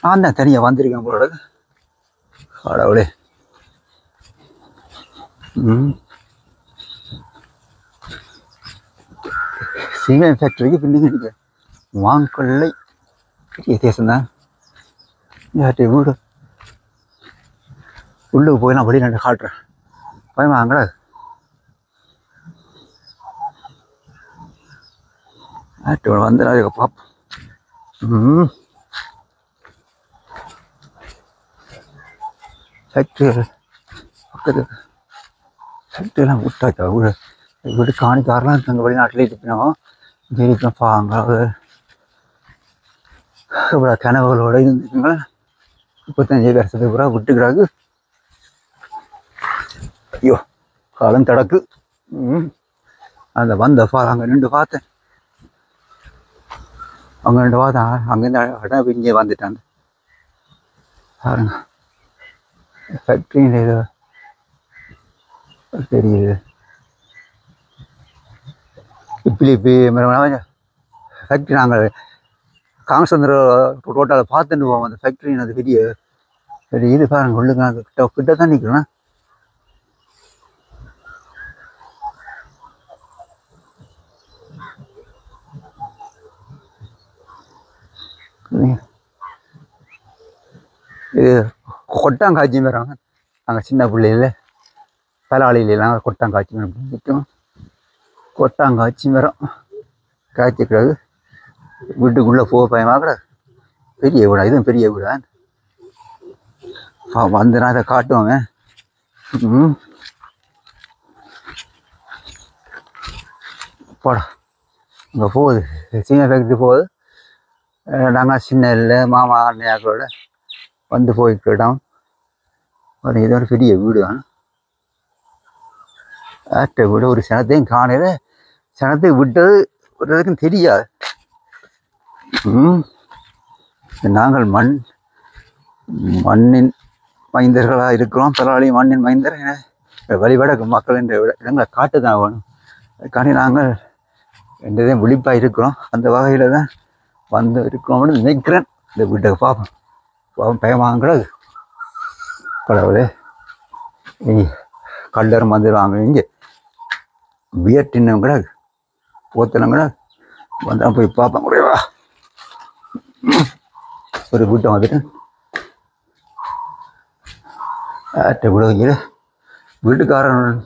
நான் தான் தனியாக வந்திருக்கேன் போல கடவுளே சிமெண்ட் ஃபேக்டரிக்கு பின்னிங்க வாங்கொள்ளை பெரிய தேசம்தான் யார்கிட்ட வீடு உள்ளுக்கு போய் நான் வெளிநாட்டு காட்டுறேன் பயமாங்களா ஆட்டு வந்து அதுக்கு பார்ப்போம் ஃபேக்ட்ரி பக்கத்து ஃபேக்ட்ரியெல்லாம் விட்டாச்சா வீடு வீடு காணிக்காரெலாம் இருக்காங்க வெளிநாட்டிலே இருப்பினோம் ஜெயிப்போம் பாங்க இவ்வளோ கனவுகளோடு இருந்துச்சுங்களா 35 வருஷத்துக்கு பூரா விட்டுக்கிறாங்க ஐயோ காலம் தடக்கு அந்த வந்த அங்கே நின்று பார்த்தேன் அங்கே ரெண்டு பார்த்தேன் அங்கேருந்து இடம் இங்கே வந்துட்டாங்க பாருங்க ஃபேக்ட்ரியில் ஏதோ தெரியுது இப்படி ஃபேக்ட்ரி நாங்கள் காங்கசந்திர ரோட்டால் பார்த்துட்டு போவோம் அந்த ஃபேக்ட்ரி அது பெரிய பெரிய இது பாருங்க உள்ளுங்க கிட்ட தான் நிற்கிறேன் இது கொட்டாங்காய்ச்சி மரம் நாங்கள் சின்ன பிள்ளையில் பலாளிலாம் கொட்டாங்காய்ச்சி மரம் நிற்கும் கொட்டாங்காய்ச்சி மரம் காய்ச்சிக்கிறது வீட்டுக்குள்ளே போக பயமாக கூட பெரிய வீடா இதுவும் பெரிய வீடா வந்து நான் இதை காட்டுவோங்க போடா இங்கே போகுது சின்ன ஃபேக்ட்ரி போகுது நாங்கள் சின்ன இல்லை மாமா அண்ணையாக்களோட வந்து போய்க்கிட்டோம் ஒரு இது ஒரு பெரிய வீடு தான் ஆட்டை வீடு ஒரு சனத்தையும் காணையில் சனத்துக்கு விட்டது ஒரு இதுக்கும் தெரியாது நாங்கள் மண்ணின் மைந்தர்களாக இருக்கிறோம் பரவாயில்ல மண்ணின் மைந்தர் வழிபட மக்கள் என்ற இடங்களை காட்டு தான் வேணும் அதுக்காண்டி நாங்கள் என்றதையும் விழிப்பாக இருக்கிறோம் அந்த வகையில் தான் வந்து இருக்கிறோம்னு நினைக்கிறேன் இந்த வீட்டுக்கு பார்ப்போம் பயமாங்கிறது கடவுளே கல்லர் வந்துடுவாங்க இங்கே பியர் டின்னும் கூட போத்தனம் கூட வந்தால் போய் பார்ப்பேன் குறைவா ஒரு வீட்டை வந்துட்டு கூட வீட்டுக்காரன்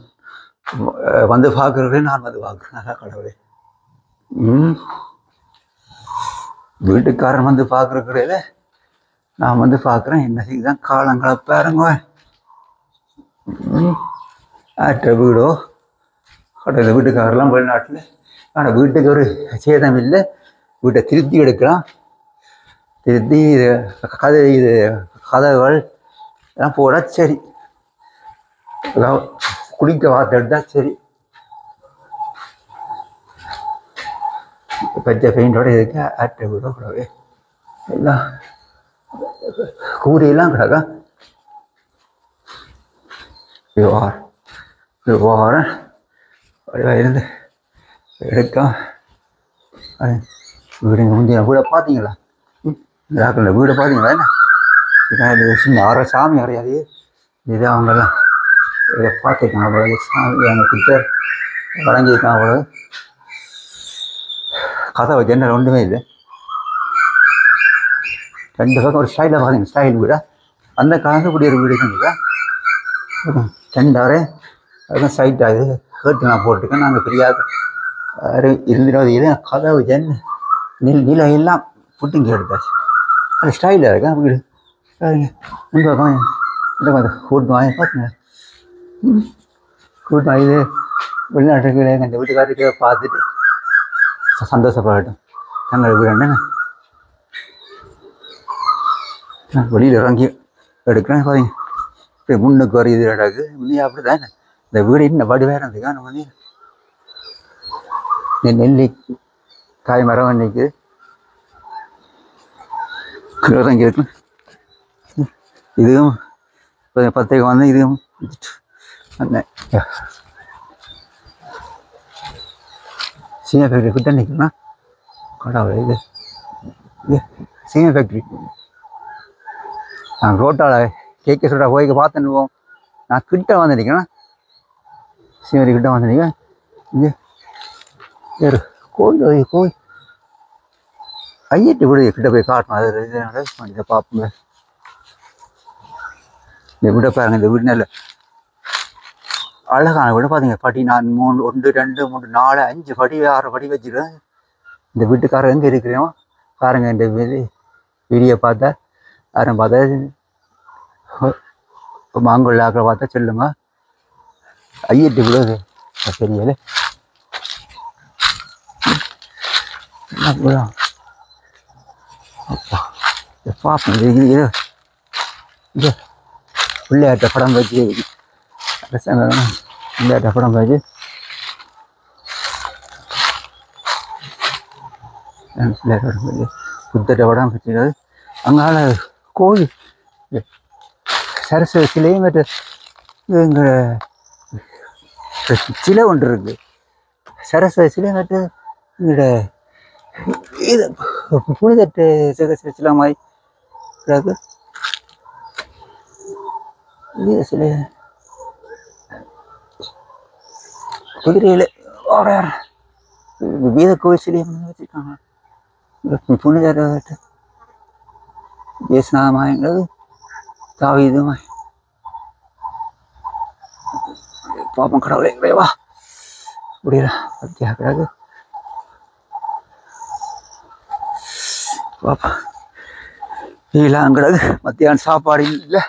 வந்து பார்க்குறதே நான் வந்து பார்க்குறேன் கடவுளே வீட்டுக்காரன் வந்து பார்க்குறக்குறையில நான் வந்து பார்க்குறேன் என்ன செய்தான் காலங்களை பாருங்க ஆட்ட வீடோ கடையில் வீட்டுக்காரெல்லாம் வெளிநாட்டில் ஆனால் வீட்டுக்கு ஒரு சேதம் இல்லை வீட்டை திருத்தி எடுக்கலாம் திருத்தி இது கதவுகள் எல்லாம் போட சரி குளிக்க வார்த்தை எடுத்தால் சரி பச்சை பெயிண்டோட இருக்கு ஆட்டை வீடோ கூடவே எல்லாம் கூரையெல்லாம் கிடக்கா வாரம் இருந்து எடுக்க வீடுங்க முந்தின வீடை பார்த்தீங்களா வீடை பார்த்தீங்களா என்ன சின்ன சாமி கிடையாது இது அவங்கெல்லாம் இதை பார்த்துருக்காங்க அவ்வளோ எங்கள் பிக்சர் வழங்கியிருக்காங்க அவ்வளோ கதவை ஜன்னல் ஒன்றுமே இல்லை. 2 பக்கம் ஒரு ஸ்டைலில் பார்த்தீங்க ஸ்டைல் வீடா அந்த காலத்து கூடிய ஒரு வீடு இருக்குங்களா 2 அறை அதுக்கும் சைட் ஆகுது கேட்டு நான் போட்டிருக்கேன். நாங்கள் பெரியாத இருந்துடாது இது கதவு ஜன்னல் நிலை எல்லாம் புட்டிங்க எடுத்தாச்சு. அது ஸ்டைலாக இருக்கா வீடு முன்பக்கம் இந்த மாதிரி கூட்டு வாங்கி பார்த்துங்க கூட்டு வாங்கி வெளிநாட்டுக்கு இந்த வீட்டுக்காரருக்கு பார்த்துட்டு சந்தோஷப்படட்டும். தங்கள் வீடு என்னங்க நான் வெளியில் இறங்கி எடுக்கிறேன் பார்த்தீங்க இப்போ முன்னுக்கு வர இது நடக்கு முன்னே அப்படி தானே இந்த வீடு இன்னும் படி வேறு இருந்துக்கா நம்ம வந்து நெல்லி காய் மரம் அன்னைக்கு இறங்கி இருக்கு. இதுவும் இப்போ 10 வந்து இதுவும் சீமை ஃபேக்ட்ரி கிட்ட நிற்கணும். கடவுளை இது சீமை ஃபேக்ட்ரி நான் ரோட்டால் கேட்க சொல்கிற போய்க்கு பார்த்துன்னுவோம். நான் கிட்ட வந்து நிற்கிறேன் சீமரி கிட்ட வந்து நிற்கிறேன். இங்கே வேறு கோயில் கோயில் ஐயட்டு கூட கிட்ட போய் காட்டணும். அது இதை பார்ப்போங்க. இந்த வீடை பாருங்க. இந்த வீடு நல்ல அழகான வீடு பார்த்தீங்க. படி நான் 3 1 2 3 4 5 படி 6 படி வச்சுக்கிறேன். இந்த வீட்டுக்காரர் எங்கே இருக்கிறோம் பாருங்க. இந்த வீடியோ பார்த்தா யாரும் பார்த்தா மாங்கொள்ள ஆக்களை பார்த்தா சொல்லுங்க. ஐயட்டு கூட தெரியல பார்ப்போம். இது பிள்ளையாட்ட படம் வச்சு பிள்ளையாட்ட படம் வச்சு புத்தட்ட படம் வச்சுக்கிறது. அங்கால கோயில் சரஸ்வதி சிலையும் மற்ற இங்கே சிலை ஒன்று இருக்குது. சரஸ்வதி சிலை மற்ற இங்கட இது புனிதட்டு சிலை மாதிரி கிடக்கு. இது சில குதிரையில் வீத கோவில் சிலையை வச்சுருக்காங்க. புனித தேசநாமாயங்கிறது தாவீதுமாய் பாப்பம் கடவுளை கிடையவா முடியல பத்தியாக கிடக்கு. பாப்பா இதெல்லாம் கிடக்கு. மத்தியான சாப்பாடு இல்லை.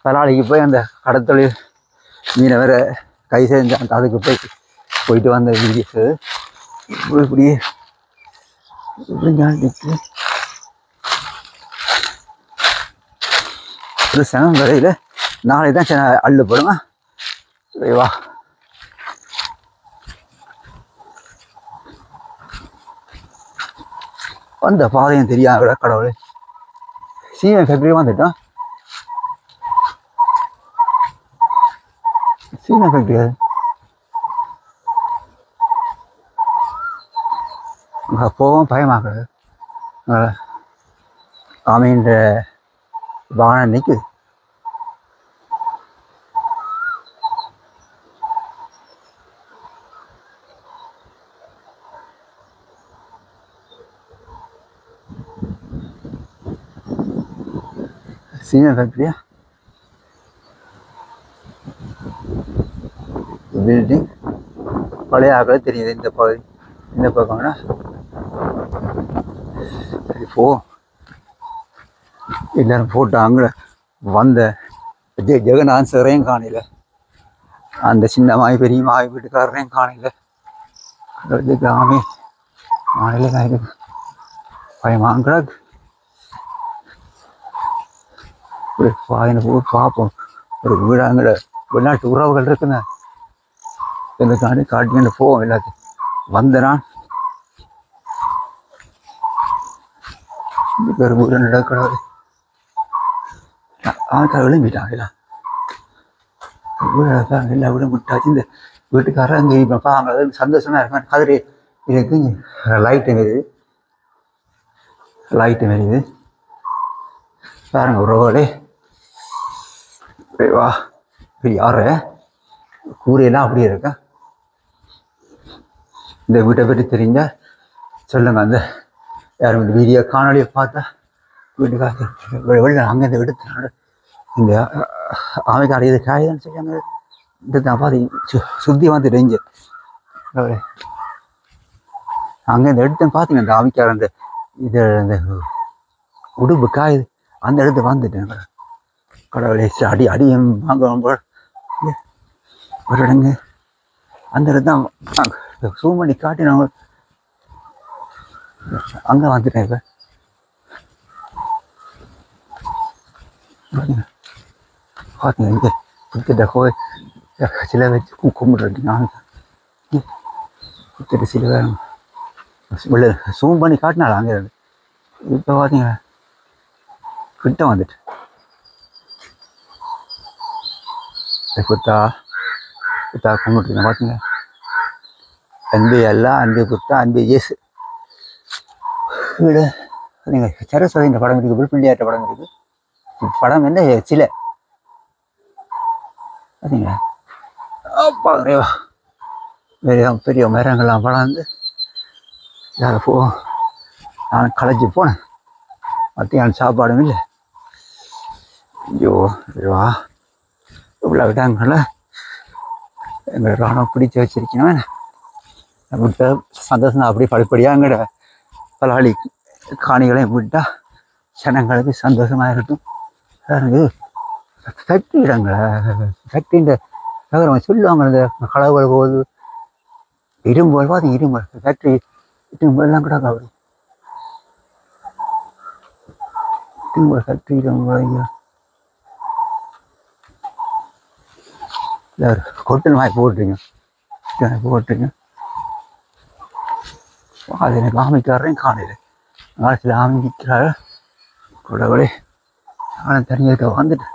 பலாளிக்கு போய் அந்த கடத்தொழில் மீனை வேற கை செஞ்ச அந்த அதுக்கு போயிட்டு வந்த வீடியோஸு இப்படியே ஒரு சனம் வரையில் நாளை தான் சின்ன அள்ளு போடுங்க. வா வந்த பாதையும் தெரியாத கடவுள். சீமை ஃபேக்ட்ரி வந்துட்டோம். சீமை ஃபேக்ட்ரி அது அங்கே போகவும் பயமாக்குது. ஆமீன்ற வாகனம் நிற்குது. சீமை ஃபேக்ட்ரியா பில்டிங் பழைய ஆக்களே தெரியுது. இந்த பகுதி இந்த பக்கம்னா சரி போ எல்லாரும் போட்டோ. அங்கே வந்த ஜெகநாதன் சாரையும் காணல. அந்த சின்ன மாய் பெரிய மாய் வீட்டுக்காரரையும் காணல. ஆமே மாநில காய்க்கு பயமாங்கிறாக்கு பாயின போய் பார்ப்போம். ஒரு வீடாங்கிற வெளிநாட்டு உறவுகள் இருக்குங்க. இதுக்காண்டி காட்டிட்டு போவோம். எல்லாத்தையும் வந்தனான் பேர் வீடு நடக்கிறாரு. ஆட்கள் விளம்பிட்டாங்களா எல்லா வீடும் விட்டாச்சு. இந்த வீட்டுக்காரர் அங்கே இருப்பாங்க. சந்தோஷமா இருக்காங்க. கதிரை இதுக்கு லைட்டு வருது. லைட்டு வருது பாருங்க. உறவுகளே வா யாரு கூரையெல்லாம் அப்படியே இருக்க. இந்த வீட்டை பற்றி தெரிஞ்ச சொல்லுங்க. அந்த யாரும் இந்த வீடியோ காணொலியை பார்த்தா வீட்டுக்காக வெளில அங்கேருந்து எடுத்து இந்த அமைக்கார இது காயுதுன்னு சொல்லி அங்கே எடுத்து பார்த்து சுற்றி வந்துட்டு இங்கே அங்கேருந்து எடுத்து பார்த்தீங்க அந்த அமைக்கார அந்த இது இந்த உடுப்பு காயுது அந்த இடத்து வந்துட்டேன். கடவுளை அடி அடியும் வாங்குவோம் போல் ஒரு இடங்க அந்த இடத்து தான் ஜூம் பண்ணி காட்டி நான் அங்கே வந்துட்டேன். இப்போ பார்த்தீங்க இங்கே குத்திட்ட கோயில் சிலை வச்சு கும்பிட்றேன் நான் குத்திட்டு சிலை உள்ள ஜூம் பண்ணி காட்டினால அங்கே இருந்து. இப்போ பார்த்தீங்க கிட்ட வந்துட்டு குத்தா குத்தா கும்பிட்டுருக்கேன். பார்த்தீங்க அன்பு எல்லாம் அன்பு குத்தா அன்பு இயேசு வீடு. நீங்கள் சரஸ்வதின்ற படம் இருக்குது, புல்பிள்ளையாற்ற படம் இருக்குது. படம் என்ன சிலை பார்த்தீங்களா? அப்பா நிறையா பெரிய பெரிய மரங்கள்லாம் வளர்ந்து யாரை போ நான் களைச்சி போனேன். மத்தியான சாப்பாடும் இல்லை. ஐயோ ஐயோவா இவ்வளோ விட்டாங்கல்ல எங்களை ராணுவம் பிடிச்சி வச்சிருக்கணும். விட்ட சந்தோஷம் அப்படி படிப்படியாக எங்களோட பலாளி காணிகளையும் விட்டால் ஜனங்களுக்கு சந்தோஷமாக இருக்கும். ஃபேக்ட்ரி இடங்கள ஃபேக்ட்ரின்ற நகரம் சொல்லுவாங்க. இந்த களவுகள் போகுது இரும்பு பார்த்தீங்க இரும்பு ஃபேக்ட்ரி இரும்பு எல்லாம் கூட அப்படி இரும்பு ஃபேக்ட்ரி இரும்பு கொட்டல் மாதிரி போட்டுருங்க. அது எனக்கு ஆமிக்காரையும் காணல. காலத்தில் ஆமிக்கிறாரு கூடவே நானும் தெரிஞ்சுக்க வந்துட்டு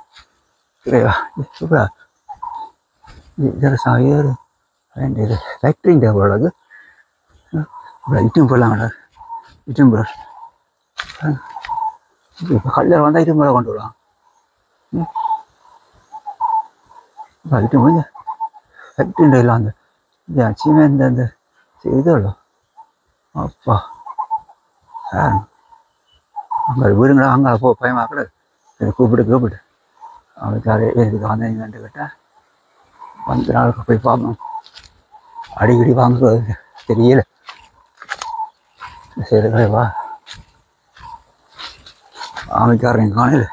சூப்பரா ஏறு இது ஃபேக்ட்ரிங்க போலது இட்டும் போடலாம் இட்டும் போட இப்போ கல்லில் வந்தால் இட்டும் போல கொண்டு வரலாம். இட்டும் கொஞ்சம் ஃபேக்ட்ரின்ற இல்லை அந்த சிமெண்ட் அந்த இதோ அப்பா அங்கே வீடுங்களா அங்கே போ பயமாக கூட கூப்பிட்டு அவனுக்கு அதே இதுக்கு வந்தீங்கன்ட்டு கேட்டால் வந்து நாளுக்கு போய் பார்ப்போம். அடிக்கடி வாங்குறது தெரியல. சரி வா ஆமைக்காரன் காணல.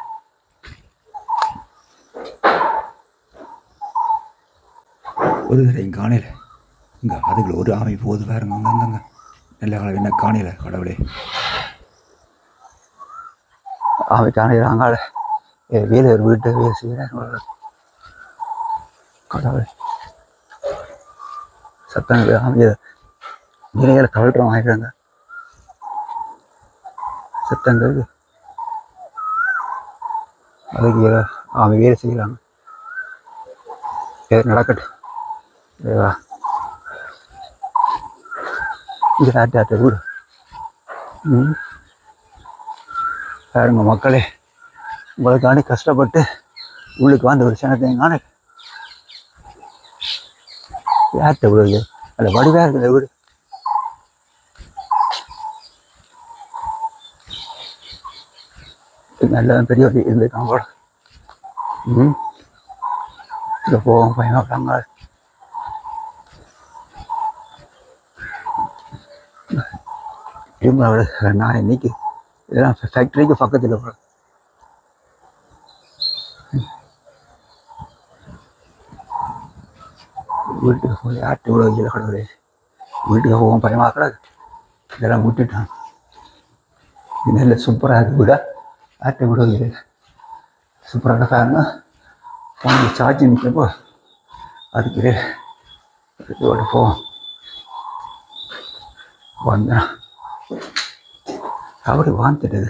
ஒரு தரையும் காணல. இங்கே அதுக்குள்ள ஒரு ஆமை போகுது பாருங்க. அங்கங்க நல்ல காலம் என்ன காணல. கடவுளே ஆமை காணையில் அங்கால வேலை ஒரு வீட்டை வேலை செய்கிறேன். கடவுளே சத்தங்கள் ஆமையை நிறைய கவல்றம் ஆகிடுறாங்க. சத்தங்கள் அதுக்கு ஆமை வேலை செய்கிறாங்க. நடக்கட்டும். இது ஆட்ட வீடு. பாருங்க மக்களே, உங்களுக்காண்டி கஷ்டப்பட்டு உள்ளுக்கு வந்து ஒரு சனத்தையும் ஆட்ட வீடு அதில் வடிவாக இருக்குது வீடு. நல்ல பெரிய இருந்துருக்காங்க கூட. இங்கே போவோம் பயமாட்டாங்க. நான் இன்னைக்கு இதெல்லாம் ஃபேக்ட்ரிக்கு பக்கத்தில் போகிறேன். வீட்டுக்கு போய் ஆட்டு விட வைக்கல கடவுளே. வீட்டுக்கு போவோம் பயமாக கூடாது. இதெல்லாம் விட்டுட்டான். இது நல்ல சூப்பராக இருக்குது வீடா. ஆட்டு விட வைக்கல சூப்பராக பாருங்க. போன சார்ஜ் நிற்கிறப்போ அதுக்கு இதோட போவோம். வந்தான் அப்படி வாழ்ந்துட்டது.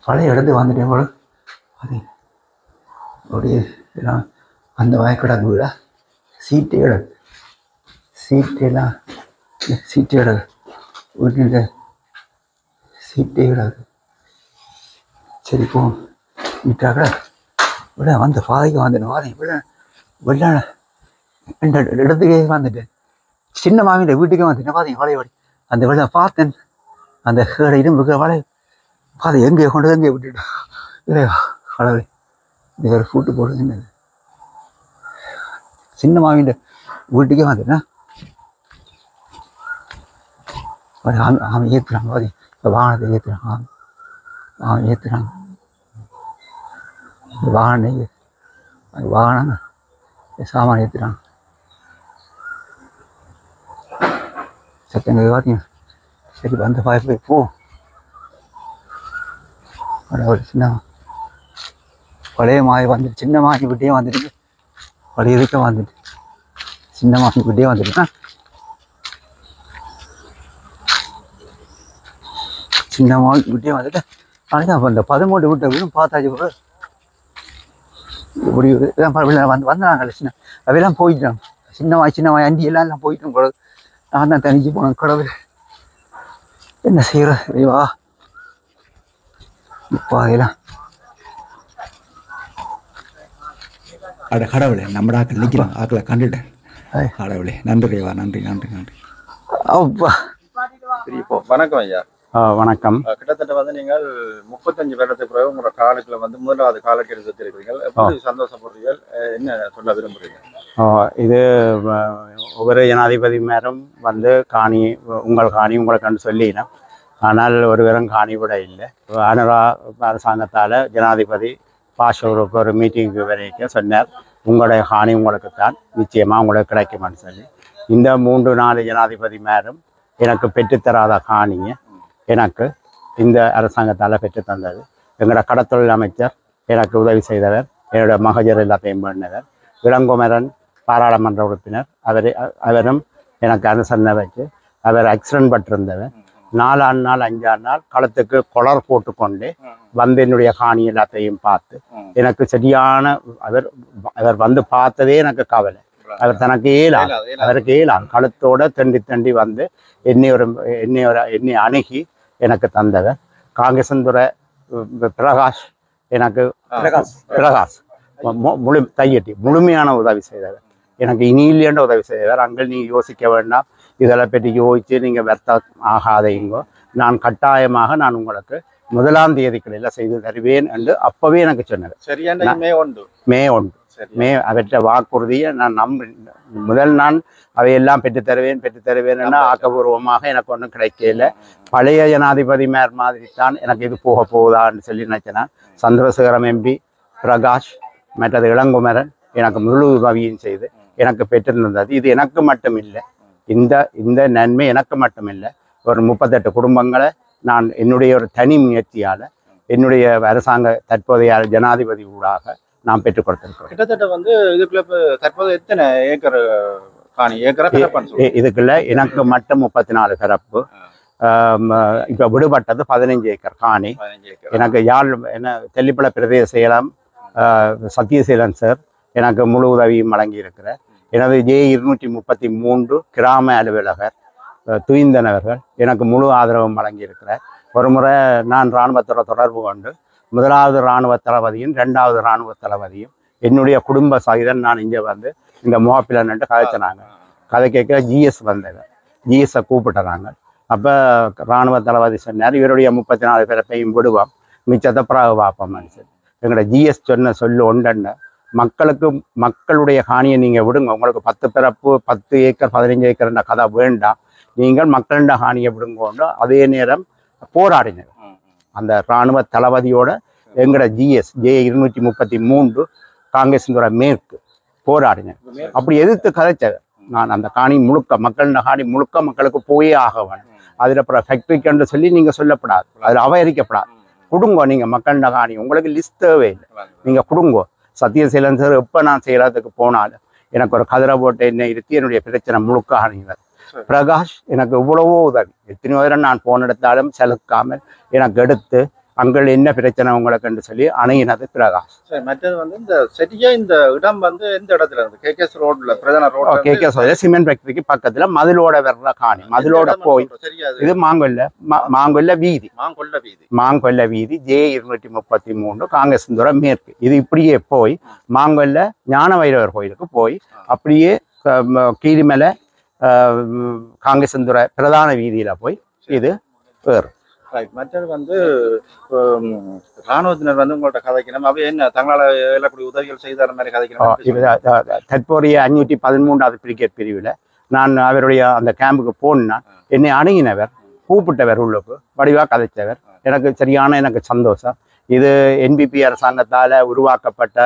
பழைய இடத்து வாழ்ந்துட்டேன் போல. அது அப்படியே எல்லாம் அந்த வயக்கடாது வீடா. சீட்டு இடம் சீட்டெல்லாம் சீட்டு இடம் வீட்டில் சீட்டே இடாது. சரி போவோம். வீட்டாக விட வந்து பாதைக்கு வந்துட்டு வாதேன் விட வெள்ள இந்த இடத்துக்கே வந்துட்டேன். சின்ன மாமியோட வீட்டுக்கே வந்துட்டேன். பாதையும் வளைவாடி அந்த வெள்ள பார்த்தேன். அந்த கேடை இரும்புக்கு வளை பாதை எங்கே கொண்டு எங்கே விட்டுட்டோம். இல்லையா கடவுளே, இந்த ஒரு ஃபுட்டு போடுங்க. சின்ன மாமியோட வீட்டுக்கே வந்துட்டேன். அவன் ஏற்றுறாங்க பாதி இப்போ வாகனத்தை ஏற்றுறாங்க. அவன் ஏற்றுறாங்க வாகனம் சாமான் ஏற்றுறாங்க. சத்தங்க பார்த்தீங்க. சரி வந்த பாய்ப்பு போ. ஒரு சின்ன பழைய மாய் வந்துட்டு சின்ன மாய் விட்டே வந்துட்டு பழைய இதுக்க வந்துட்டு சின்ன மாய் விட்டே வந்துட்டு சின்ன மாய் விட்டே வந்துட்டு ஆனால் அப்போ இந்த 13 வீட்டை வீடும் பார்த்தாச்சு போல இப்படி வந்தாங்க. சின்ன அவையெல்லாம் போயிட்டாங்க. சின்ன வாய் அண்டி எல்லாம் போயிட்டோம் போல. நான் தான் தனிச்சு போனேன். கடவுள் என்ன செய்கிற வா இப்போ அதெல்லாம் அட கடவுளே, நம்ம ஆக்கள் நிற்கிறோம். ஆக்களை கண்டுட்டேன். கடவுளே நன்றி வா, நன்றி நன்றி நன்றி. அப்பா சரி, இப்போ வணக்கம் ஐயா. வணக்கம். கிட்டத்தட்ட வந்து நீங்கள் 35 வருடத்துக்கு பிறகு உங்களோட காலத்துல வந்து முதலாவது காலக்கெடு எடுத்திருக்கிறீர்கள். எப்படி சந்தோஷப்படுறீர்கள்? என்ன சொல்ல விரும்புறீங்க? இது ஒவ்வொரு ஜனாதிபதி மேலும் வந்து காணி உங்கள் காணி உங்களுக்கு சொல்லினோம். ஆனால் ஒரு வெறும் காணி கூட இல்லை. அனுரா அரசாங்கத்தால் ஜனாதிபதி பாஷூருக்கு ஒரு மீட்டிங்கு வரைக்கும் சொன்னார், உங்களுடைய காணி உங்களுக்கு தான் நிச்சயமாக உங்களுக்கு கிடைக்குமான்னு சொல்லி. இந்த 3-4 ஜனாதிபதி மேலும் எனக்கு பெற்றுத்தராத காணியை எனக்கு இந்த அரசாங்கத்தால் பெற்று தந்தது. எங்களோட கடத்தொழில் அமைச்சர் எனக்கு உதவி செய்தவர். என்னோட மகஜர் எல்லாத்தையும் பண்ணவர். இளங்குமரன் பாராளுமன்ற உறுப்பினர் அவரும் எனக்கு அனுசரணை வச்சு அவர் ஆக்சிடென்ட் பட்டிருந்தவர். 4 நாள் 5 நாள் களத்துக்கு கொளர் போட்டுக்கொண்டு வந்து என்னுடைய காணி எல்லாத்தையும் பார்த்து எனக்கு சரியான அவர் வந்து பார்த்ததே எனக்கு கவலை. அவர் தனக்கு அவருக்கு ஏழாம் களத்தோட தண்டி வந்து என்னை அணுகி எனக்கு தந்தவர். காங்கேசந்துறை பிரகாஷ் எனக்கு பிரகாஷ் முழுமையான உதவி செய்தவர். எனக்கு இனியிலேண்ட உதவி செய்தவர். அங்கே நீ யோசிக்க வேண்டாம், இதெல்லாம் பற்றி யோசித்து நீங்கள் வருத்தம் ஆகாதீங்கோ, நான் கட்டாயமாக நான் உங்களுக்கு 1ஆம் தேதிகளில் செய்து தருவேன் என்று அப்பவே எனக்கு சொன்னார். சரியான மே 1 அவற்றை வாக்குறுதியை நான் முதல் நான் அவையெல்லாம் பெற்றுத்தருவேன் என ஆக்கப்பூர்வமாக எனக்கு ஒன்றும் கிடைக்கல. பழைய ஜனாதிபதி மாதிரி தான் எனக்கு இது போகுதான்னு சொல்லி நினைச்சேன். சந்திரசேகரம் எம்பி, பிரகாஷ், மற்றது இளங்குமரன் எனக்கு முழு உதவியும் செய்து எனக்கு பெற்றிருந்தது. இது எனக்கு மட்டும் இல்லை, இந்த நன்மை எனக்கு மட்டும் இல்லை, ஒரு 38 குடும்பங்களை நான் என்னுடைய ஒரு தனி முயற்சியால் என்னுடைய அரசாங்க தற்போதைய ஜனாதிபதி ஊடாக நாம் பெற்றுக் கொடுத்திருக்கிறோம். கிட்டத்தட்ட வந்து இதுக்குள்ள தற்போது எத்தனை ஏக்கர் காணி இதுக்குள்ள எனக்கு மட்டும் 34 பிறப்பு. இப்போ விடுபட்டது 15 ஏக்கர் காணி. எனக்கு தெல்லிப்பள பிரதேச செயலம் சத்யசீலன் சார் எனக்கு முழு உதவியும் வழங்கி இருக்கிறார். எனது J233 கிராம அலுவலகர் துயிந்தனவர்கள் எனக்கு முழு ஆதரவும் வழங்கியிருக்கிறார். ஒரு முறை நான் இராணுவத்தோட தொடர்பு கொண்டு 1வது இராணுவ தளபதியும் 2வது இராணுவ தளபதியும் என்னுடைய குடும்ப சகிதம் நான் இங்கே வந்து இந்த முகாப்பிலன்ட்டு கதைச்சினாங்க. கதை கேட்க ஜிஎஸ் வந்தவர், ஜிஎஸை கூப்பிட்டுறாங்க. அப்போ இராணுவ தளபதி சொன்னார், இவருடைய 34 பிறப்பையும் விடுவோம், மிச்சத்தை பிறகு பார்ப்போம்னு சொல்லி. எங்களோட ஜிஎஸ் சொன்ன சொல்லு ஒன்றென்ன, மக்களுடைய காணியை நீங்கள் விடுங்க, உங்களுக்கு 10 பிறப்பு 10 ஏக்கர் 15 ஏக்கர்ன்ற கதை வேண்டாம், நீங்கள் மக்களிட காணியை விடுங்கோண்டு அதே நேரம் போராடினர். அந்த இராணுவ தளபதியோட எங்களோட ஜிஎஸ் J233 காங்கேசந்துறை மேற்கு போராடினேன். அப்படி எதிர்த்து கதைச்சவர் நான். அந்த காணி முழுக்க மக்களிட காணி முழுக்க மக்களுக்கு போயே ஆகவேன். அதில் அப்புறம் ஃபேக்ட்ரிக்குன்னு சொல்லி நீங்கள் சொல்லப்படாது, அதில் அபகரிக்கப்படாது. கொடுங்கோ, நீங்கள் மக்களிட காணி உங்களுக்கு லிஸ்ட் தேவையில்லை, நீங்கள் கொடுங்கோ. சத்யசீலன் சார் எப்போ நான் செயலத்துக்கு போனாலும் எனக்கு ஒரு கதிரை போட்டு என்னை இருத்தி என்னுடைய பிரச்சனை முழுக்க அணிவர். பிரகாஷ் எனக்கு இவ்வளவோ உதவி, எத்தனையோ நேரம் நான் போன எடுத்தாலும் செலுக்காமல் எனக்கு எடுத்து அங்கே என்ன பிரச்சனை உங்களுக்குன்னு சொல்லி அணுகினது பிரகாஷ். சரி, மற்றது வந்து இந்த சரியா இந்த இடம் வந்து எந்த இடத்துல இருந்து கேகேஎஸ் ரோட்ல பிரதான ரோட்ல கேகேஎஸ் சிமெண்ட் ஃபேக்டரிக்கு பக்கத்துல மதிலோட வர்ற காணி, மதிலோட போய் இது மாங்கொல்ல வீதி, மாங்கொல்ல வீதி J233 காங்கேசந்துறை மேற்கு. இது இப்படியே போய் மாங்கொல்ல ஞான வைரவர் கோயிலுக்கு போய் அப்படியே கீரிமலை காங்கேசந்துறை பிரதான வீதியில போய் இது வேறு. மற்றது வந்து ராணுவத்தினர் வந்து உங்கள்ட்ட கதைக்கணும், அவை என்ன தங்களால் எழக்கூடிய உதவிகள் செய்த மாதிரி கதைக்கணும். தற்போதைய 513வது பிரிகேட் பிரிவில் நான் அவருடைய அந்த கேம்புக்கு போனா என்னை அணுகினவர், கூப்பிட்டவர், உள்ளுக்கு வடிவாக கதைத்தவர். எனக்கு சந்தோஷம். இது NPP அரசாங்கத்தால் உருவாக்கப்பட்ட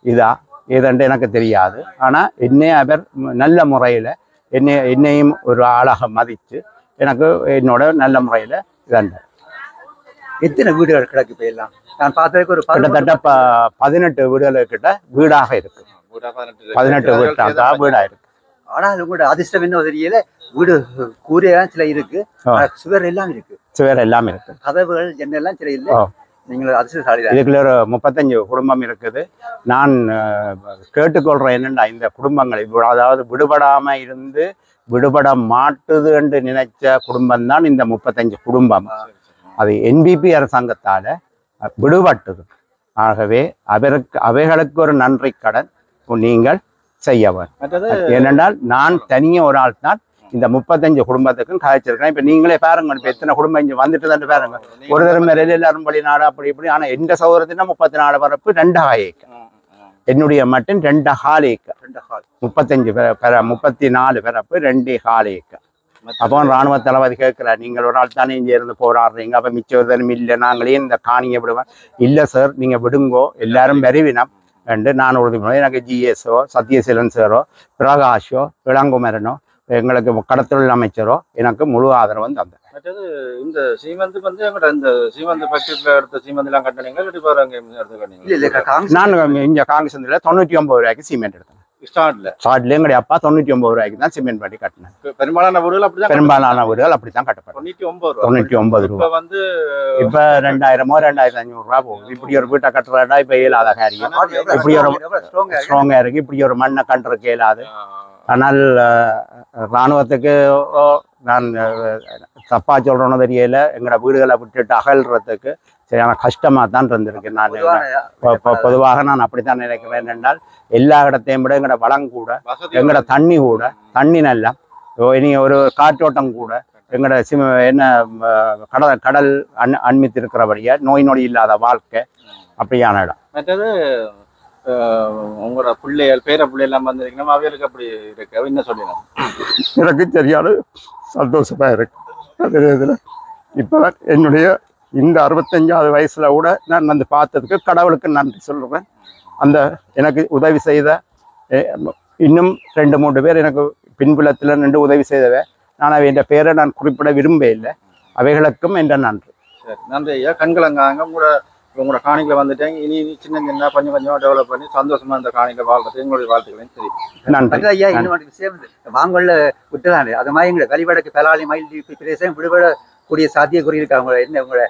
இதா ஏதென்று எனக்கு தெரியாது. ஆனால் என்னை அவர் நல்ல முறையில் என்னையும் ஒரு ஆளாக மதித்து எனக்கு என்னோட நல்ல முறையில் இதாண்டார். எத்தனை வீடுகள் கிடக்கு போயிடலாம்? நான் பார்த்ததுக்கு ஒரு கிட்டத்தட்ட 18 வீடுகளுக்கிட்ட வீடாக இருக்கு. 18 வீடாக இருக்கு. ஆனால் உங்களோட அதிர்ஷ்டம் என்ன தெரியல, வீடு கூரையெல்லாம் சில இருக்கு, சுவர் எல்லாம் இருக்கு, சுவர் எல்லாம் இருக்கு, கதவுகள் ஜன்னெல்லாம் சில இல்லை. நீங்கள் அதிர்ஷ்டசாலி. இதுக்குள்ள ஒரு 35 குடும்பம் இருக்குது. நான் கேட்டுக்கொள்றேன் என்னென்னா, இந்த குடும்பங்கள் அதாவது விடுபடாம இருந்து விடுபட மாட்டுது என்று நினைச்ச குடும்பம் தான் இந்த 35 குடும்பம். அது NPP அரசாங்கத்தால் விடுபட்டது. ஆகவே அவைகளுக்கு ஒரு நன்றி கடன் நீங்கள் செய்யவர். ஏனென்றால் நான் தனியே ஒரு ஆள் தான் இந்த 35 குடும்பத்துக்கும் கதைச்சிருக்கேன். இப்போ நீங்களே பாருங்க, இப்போ எத்தனை குடும்பம் இங்கே வந்துட்டு தான் பாருங்க. ஒரு தரம் மேலே எல்லாரும் நாடு அப்படி இப்படி. ஆனால் எந்த சௌகரத்தினா 34 பரப்பு 2 ஏக்கர், என்னுடைய மட்டும் 2 ஏக்கர், 34 பரப்பு 2 ஏக்கர். அப்போ ராணுவ தளபதி கேட்கிறார், நீங்கள் ஒரு ஆள் தானே இங்கே இருந்து போராடுறீங்க, அப்போ மிச்சம் ஒரு தரம் இல்லை, நாங்களே இந்த காணியை விடுவேன். இல்லை சார், நீங்கள் விடுங்கோ, எல்லாரும் வருவினம் என்று நான் உறுதிமொழி. எனக்கு GSஓ சத்யசீலன் சாரோ பிரகாஷோ இளங்குமரனோ எங்களுக்கு கடத்தொழில் அமைச்சரோ எனக்கு முழு ஆதரவு தந்தார். மற்றது இந்த சீமந்து வந்து எங்கள்கிட்ட இந்த சீமந்து ஃபேக்டரியில் எடுத்த சீமந்தெல்லாம் கட்டினீங்க, நான் இங்கே காங்கிரஸ் 99 ரூபாய்க்கு சிமெண்ட் எடுத்தேன். ஸ்டார்ட்ல எங்களுடைய அப்பா 99 ரூபாய்க்கு தான் சிமெண்ட் பண்ணி கட்டினேன். பெரும்பாலான வீடுகள் அப்படித்தான் கட்டப்படும். 99 ரூபாய் வந்து இப்ப 2000 2500 ரூபாய் போகுது. இப்படி ஒரு வீட்டை கட்டுறா இப்ப இயலாத காரியம். இப்படி ஒரு ஸ்ட்ராங்கா இருக்கு, இப்படி ஒரு மண்ணை கட்டுறதுக்கு இயலாது. ஆனால் இராணுவத்துக்கு நான் தப்பா சொல்றோன்னு தெரியல, எங்களோட வீடுகளை விட்டுட்டு அகல்றதுக்கு சரியான கஷ்டமா தான் இருந்திருக்கு. நான் பொதுவாக நான் அப்படித்தான் நினைக்கிறேன். என்றால் எல்லா இடத்தையும் விட எங்களோட வளம் கூட, எங்களோட தண்ணி கூட, தண்ணி நல்லா இனி ஒரு காற்றோட்டம் கூட, எங்களோட கடல் அண்மித்திருக்கிறபடியா நோய் நொடி இல்லாத வாழ்க்கை அப்படியான இடம். மற்றது உங்களோட பிள்ளைகள் பேர பிள்ளைலாம் வந்திருக்கணும், அவைகளுக்கு அப்படி இருக்கு, என்ன சொல்லிடலாம்? எனக்கு சரியான சந்தோஷமா இருக்கு. அதே இதில் இப்போ என்னுடைய இந்த 65வது வயசுல கூட நான் வந்து பார்த்ததுக்கு கடவுளுக்கு நன்றி சொல்றேன். அந்த எனக்கு உதவி செய்த இன்னும் 2-3 பேர் எனக்கு பின்புலத்தில் நின்று உதவி செய்தவை. நான் என் பேரை நான் குறிப்பிட விரும்ப இல்லை. அவைகளுக்கும் என்ற நன்றி. சரி, நன்றி ஐயா. கண்கலங்காங்க உங்களோட காணிகளை வந்துட்டாங்க. இனி சின்ன சின்ன கொஞ்சம் கொஞ்சமாக டெவலப் பண்ணி சந்தோஷமா இந்த காணிகளை வாழ்றது எங்களுடைய வாழ்த்துக்களையும் சரி. நன்றி ஐயா. இன்னொரு விஷயம், வாங்கொள்ள விட்டுலாண்டு அது மாதிரி எங்களை வெளிவடக்கு பலாலி மயில் பிரதேசம் விடுபடக்கூடிய சாத்தியக்குறி இருக்கு. அவங்க என்ன உங்களை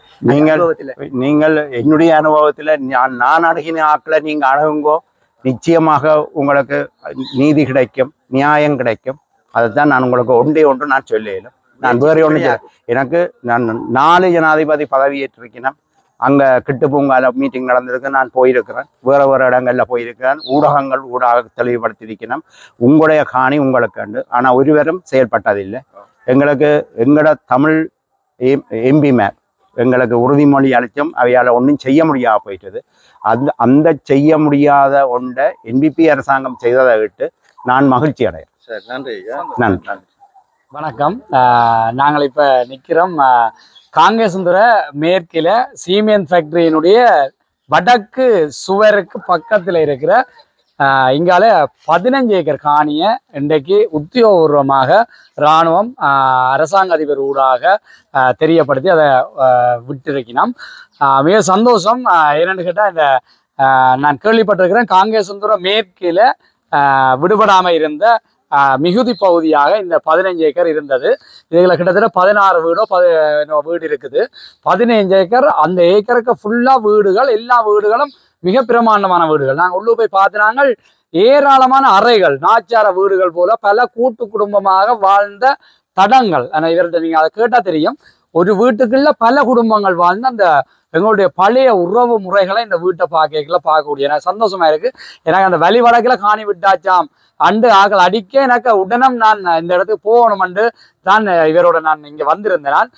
நீங்கள் என்னுடைய அனுபவத்தில் நான் அணுகின ஆக்களை நீங்க அணுகுங்கோ, நிச்சயமாக உங்களுக்கு நீதி கிடைக்கும், நியாயம் கிடைக்கும். அதுதான் நான் உங்களுக்கு ஒன்று நான் சொல்லல. நான் வேற ஒன்று எனக்கு நான் 4 ஜனாதிபதி பதவியேற்றிருக்கிறேன். அங்கே கிட்டு பூங்கால மீட்டிங் நடந்திருக்கு, நான் போயிருக்கிறேன். வேறு இடங்களில் போயிருக்கிறேன். ஊடகங்கள் தெளிவுபடுத்தியிருக்கிறேன். உங்களுடைய காணி உங்களுக்கு உண்டு. ஆனால் ஒருவரும் செயல்பட்டதில்லை. எங்களோட தமிழ் MP மேப் எங்களுக்கு உறுதிமொழி அளித்தும் அவையால் ஒன்றும் செய்ய முடியாத போயிட்டது. அந்த செய்ய முடியாத ஒன்றை NPP அரசாங்கம் செய்ததை விட்டு நான் மகிழ்ச்சி அடைகிறேன். சரி, நன்றி. நன்றி. வணக்கம். நாங்கள் இப்போ நிற்கிறோம் காங்கேசந்துறை மேற்கில் சீமெண்ட் ஃபேக்டரியினுடைய வடக்கு சுவருக்கு பக்கத்தில் இருக்கிற இங்கால 15 ஏக்கர் காணியை இன்றைக்கு உத்தியோகபூர்வமாக இராணுவம் அரசாங்க அதிபர் ஊடாக தெரியப்படுத்தி அதை விட்டிருக்கிறோம். மிக சந்தோஷம். என்னென்னு கேட்டால், இந்த நான் கேள்விப்பட்டிருக்கிறேன், காங்கேசந்துறை மேற்கில் விடுபடாமல் இருந்த மிகுதி பகுதியாக இந்த 15 ஏக்கர் இருந்தது. இதுல கிட்டத்தட்ட 16 வீடு இருக்குது. 15 ஏக்கர், அந்த ஏக்கருக்கு ஃபுல்லா வீடுகள், எல்லா வீடுகளும் மிக பிரமாண்டமான வீடுகள். நாங்கள் உள்ளே போய் பார்த்தினாங்க, ஏராளமான அறைகள், நாச்சார வீடுகள் போல பல கூட்டு குடும்பமாக வாழ்ந்த தடங்கள். ஆனால் இவர்கிட்ட நீங்க அதை கேட்டா தெரியும், ஒரு வீட்டுக்குள்ள பல குடும்பங்கள் வாழ்ந்த அந்த எங்களுடைய பழைய உறவு முறைகளை இந்த வீட்டை பார்க்கக்கூடிய எனக்கு சந்தோஷமா இருக்கு. எனக்கு அந்த வழி வடக்கில் காணி விட்டாச்சாம் அண்டு ஆக்கள் அடிக்க எனக்கு உடனம் நான் இந்த இடத்துக்கு போகணும்ண்டு தான் இவரோட நான் இங்கே வந்திருந்தேன்.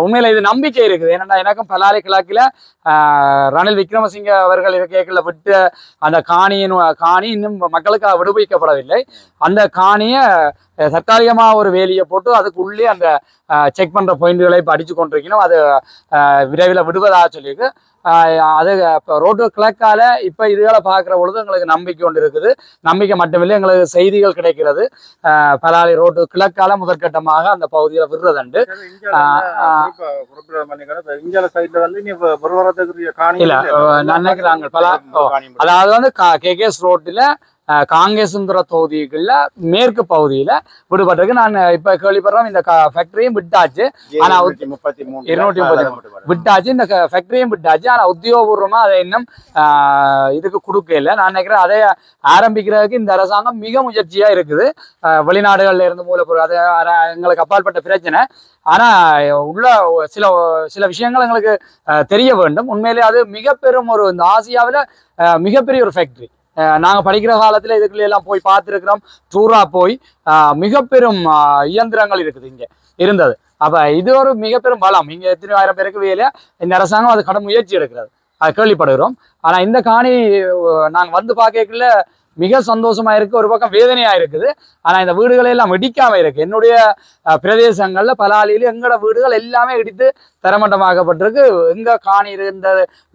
உண்மையில இது நம்பிக்கை இருக்குது. ஏன்னா எனக்கும் பலாரி கிழக்கில் ரணில் விக்ரமசிங்க அவர்கள் கேட்கல விட்டு அந்த காணி இன்னும் மக்களுக்கு விடுவிக்கப்படவில்லை. அந்த காணியை தற்காலிகமாக ஒரு வேலியை போட்டு அதுக்குள்ளே அந்த செக் பண்ணுற பாயிண்ட்களை இப்போ அடித்து கொண்டிருக்கணும். அது விரைவில் விடுவதாக சொல்லியிருக்கு. அது இப்போ ரோட்டு கிழக்கால இப்போ இதுகளை பார்க்குற பொழுது எங்களுக்கு நம்பிக்கை கொண்டு இருக்குது. நம்பிக்கை மட்டுமில்லை, எங்களுக்கு செய்திகள் கிடைக்கிறது. பலாலி ரோட்டு கிழக்கால முதற்கட்டமாக அந்த பகுதியில் விடுறதுண்டு. இல்லை நான் நினைக்கிறாங்க அதாவது வந்து KKS ரோட்டில் காங்கேசுந்தர தொகுதிக்குள்ள மேற்கு பகுதியில விடுபட்டிருக்கு. நான் இப்ப கேள்விப்படுறோம் இந்த ஃபேக்டரியும் விட்டாச்சு. ஆனா 230 விட்டாச்சு, இந்த ஃபேக்டரியும் விட்டாச்சு. ஆனா உத்தியோகபூர்வமா அதை இன்னும் இதுக்கு கொடுக்கல. நான் நினைக்கிறேன் அதை ஆரம்பிக்கிறதுக்கு இந்த அரசாங்கம் மிக முயற்சியா இருக்குது. வெளிநாடுகள்ல இருந்து மூலப்பொருள் அது எங்களுக்கு அப்பாற்பட்ட பிரச்சனை. ஆனா உள்ள சில விஷயங்கள் எங்களுக்கு தெரிய வேண்டும். உண்மையிலே அது மிக பெரும் ஒரு இந்த ஆசியாவில் மிகப்பெரிய ஒரு ஃபேக்டரி. நாங்கள் படிக்கிற காலத்தில் இதுக்குள்ள எல்லாம் போய் பார்த்துருக்கிறோம். டூரா போய் மிக பெரும் இயந்திரங்கள் இருக்குது இங்கே இருந்தது. அப்போ இது ஒரு மிக பெரும் பலம். இங்கே எத்தனை ஆயிரம் பேருக்கு வேலையா இந்த அரசாங்கம் அது கடும் முயற்சி எடுக்கிறது, அதை கேள்விப்படுகிறோம். ஆனால் இந்த காணி நாங்கள் வந்து பார்க்கல மிக சந்தோஷமா இருக்கு, ஒரு பக்கம் வேதனையா இருக்குது. ஆனா இந்த வீடுகளை எல்லாம் இடிக்காம இருக்கு. என்னுடைய பிரதேசங்கள்ல பலாலியில எங்களோட வீடுகள் எல்லாமே இடித்து தரமட்டமாக்கப்பட்டிருக்கு. எங்க காணி இருந்த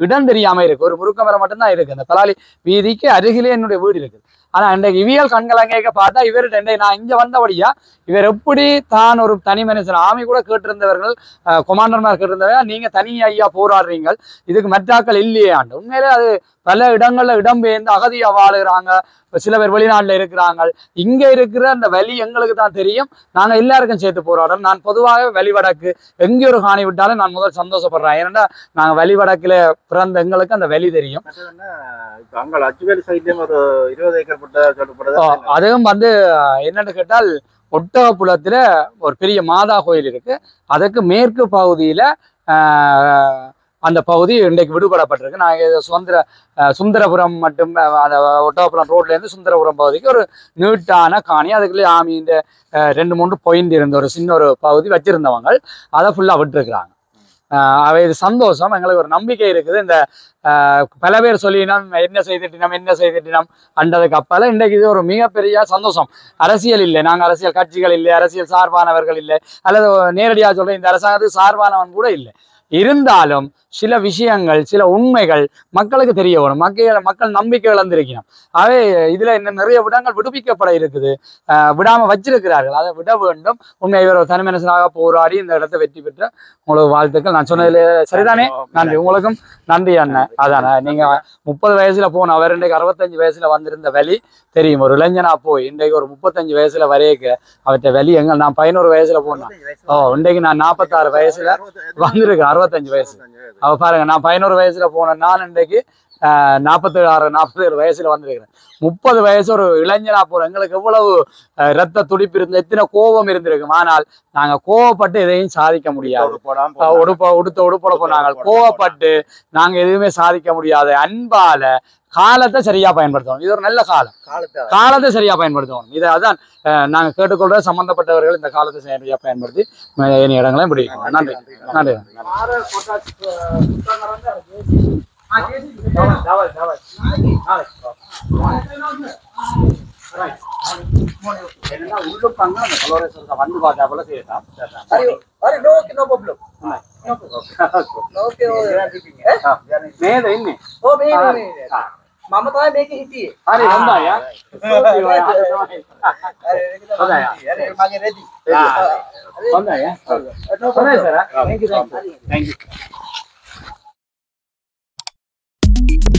இடம் தெரியாம இருக்கு. ஒரு முறுக்கமரம் மட்டும்தான் இருக்கு. அந்த பலாலி வீதிக்கு அருகிலே என்னுடைய வீடு இருக்குது. ஆனா இன்றைக்கு இவியல் கண்கலங்க பார்த்தா இவர்கிட்ட நான் இங்க வந்தபடியா இவர் எப்படி தான் ஒரு தனி மனுஷன், ஆமி கூட கேட்டிருந்தவர்கள், கொமாண்டர்மார் கேட்டிருந்தவர்கள், நீங்க தனி ஐயா போராடுறீங்க, இதுக்கு மெட்டாக்கள் இல்லையாண்டு. உண்மையிலே அது பல இடங்கள்ல இடம்பெயர்ந்து அகதியா வாழுகிறாங்க. சில பேர் வெளிநாட்டுல இருக்கிறாங்க. இங்க இருக்கிற அந்த வலி எங்களுக்கு தான் தெரியும். நாங்க எல்லாருக்கும் சேர்த்து போராடுறோம். நான் பொதுவாக வழிவடக்கு எங்கே ஒரு காணி விட்டாலும் நான் முதல் சந்தோஷப்படுறேன். ஏன்னா நாங்க வழிவடக்குல பிறந்த எங்களுக்கு அந்த வலி தெரியும். அதுவும் வந்து என்னன்னு கேட்டால் ஒட்டகப்புலத்துல ஒரு பெரிய மாதா கோயில் இருக்கு. அதுக்கு மேற்கு பகுதியில அந்த பகுதி இன்றைக்கு விடுபடப்பட்டிருக்கு. நான் சுந்தரபுரம் மட்டும் அந்த ஒட்டகப்புலம் ரோட்ல இருந்து சுந்தரபுரம் பகுதிக்கு ஒரு நீட்டான காணி, அதுக்குள்ளே ஆமி இந்த 2-3 பாயிண்ட் இருந்த ஒரு சின்ன ஒரு பகுதி வச்சிருந்தவங்க அதை ஃபுல்லா விட்டுருக்குறாங்க. அவை இது சந்தோஷம். எங்களுக்கு ஒரு நம்பிக்கை இருக்குது. இந்த பல பேர் சொல்லினோம் என்ன செய்துட்டினோம் அண்டதுக்கு அப்பால இன்றைக்கு இது ஒரு மிகப்பெரிய சந்தோஷம். அரசியல் இல்லை, நாங்கள் அரசியல் கட்சிகள் இல்லை, அரசியல் சார்பானவர்கள் இல்லை, அல்லது நேரடியாக சொல்றேன் இந்த அரசாங்கத்துக்கு சார்பானவன் கூட இல்லை. இருந்தாலும் சில விஷயங்கள், சில உண்மைகள் மக்களுக்கு தெரிய வரும். மக்கள் நம்பிக்கை இழந்திருக்கணும். அவை இதுல இன்னும் நிறைய விடங்கள் விடுவிக்கப்பட இருக்குது, விடாம வச்சிருக்கிறார்கள். அதை விட வேண்டும். உண்மை இவர் ஒரு தனி மனுஷனாக போராடி இந்த இடத்தை வெற்றி பெற்ற உங்களுக்கு வாழ்த்துக்கள். நான் சொன்னதுல சரிதானே? நன்றி. உங்களுக்கும் நன்றி அண்ணன். அதானே நீங்க 30 வயசுல போன அவர் இன்றைக்கு 65 வயசுல வந்திருந்த வழி தெரியும். ஒரு இளைஞனா போய் இன்றைக்கு ஒரு 35 வயசுல வரையக்கு அவற்றை வழி எங்க நான் 11 வயசுல போனேன். இன்றைக்கு நான் 46 வயசுல வந்திருக்கேன். 65 வயசு அவ பாருங்க. நான் 11 வயசுல போனேன். நான் இன்றைக்கு 47 வயசுல வந்திருக்கிறேன். 30 வயசு ஒரு இளைஞனா போறோம். எங்களுக்கு எவ்வளவு ரத்த துடிப்பு இருந்து எத்தனை கோபம் இருந்திருக்கும். ஆனால் நாங்க கோவப்பட்டு எதையும் சாதிக்க முடியாது. உடுப்போட போனாங்க. கோவப்பட்டு நாங்க எதுவுமே சாதிக்க முடியாது. அன்பால காலத்தை சரியா பயன்படுத்தணும். இது ஒரு நல்ல காலம். காலத்தை சரியா பயன்படுத்தணும். இதை அதான் நாங்க கேட்டுக்கொள்ற சம்பந்தப்பட்டவர்கள் இந்த காலத்தை சரியா பயன்படுத்தி இடங்களையும் பிடிக்கணும். நன்றி. நன்றி. வந்து பார்த்தாப்புல செய்யலாம். මම තමයි මේක හිටියේ. හරි හොඳයි. මගේ රෙදි. හොඳයි. හොඳයි සර්. Thank you.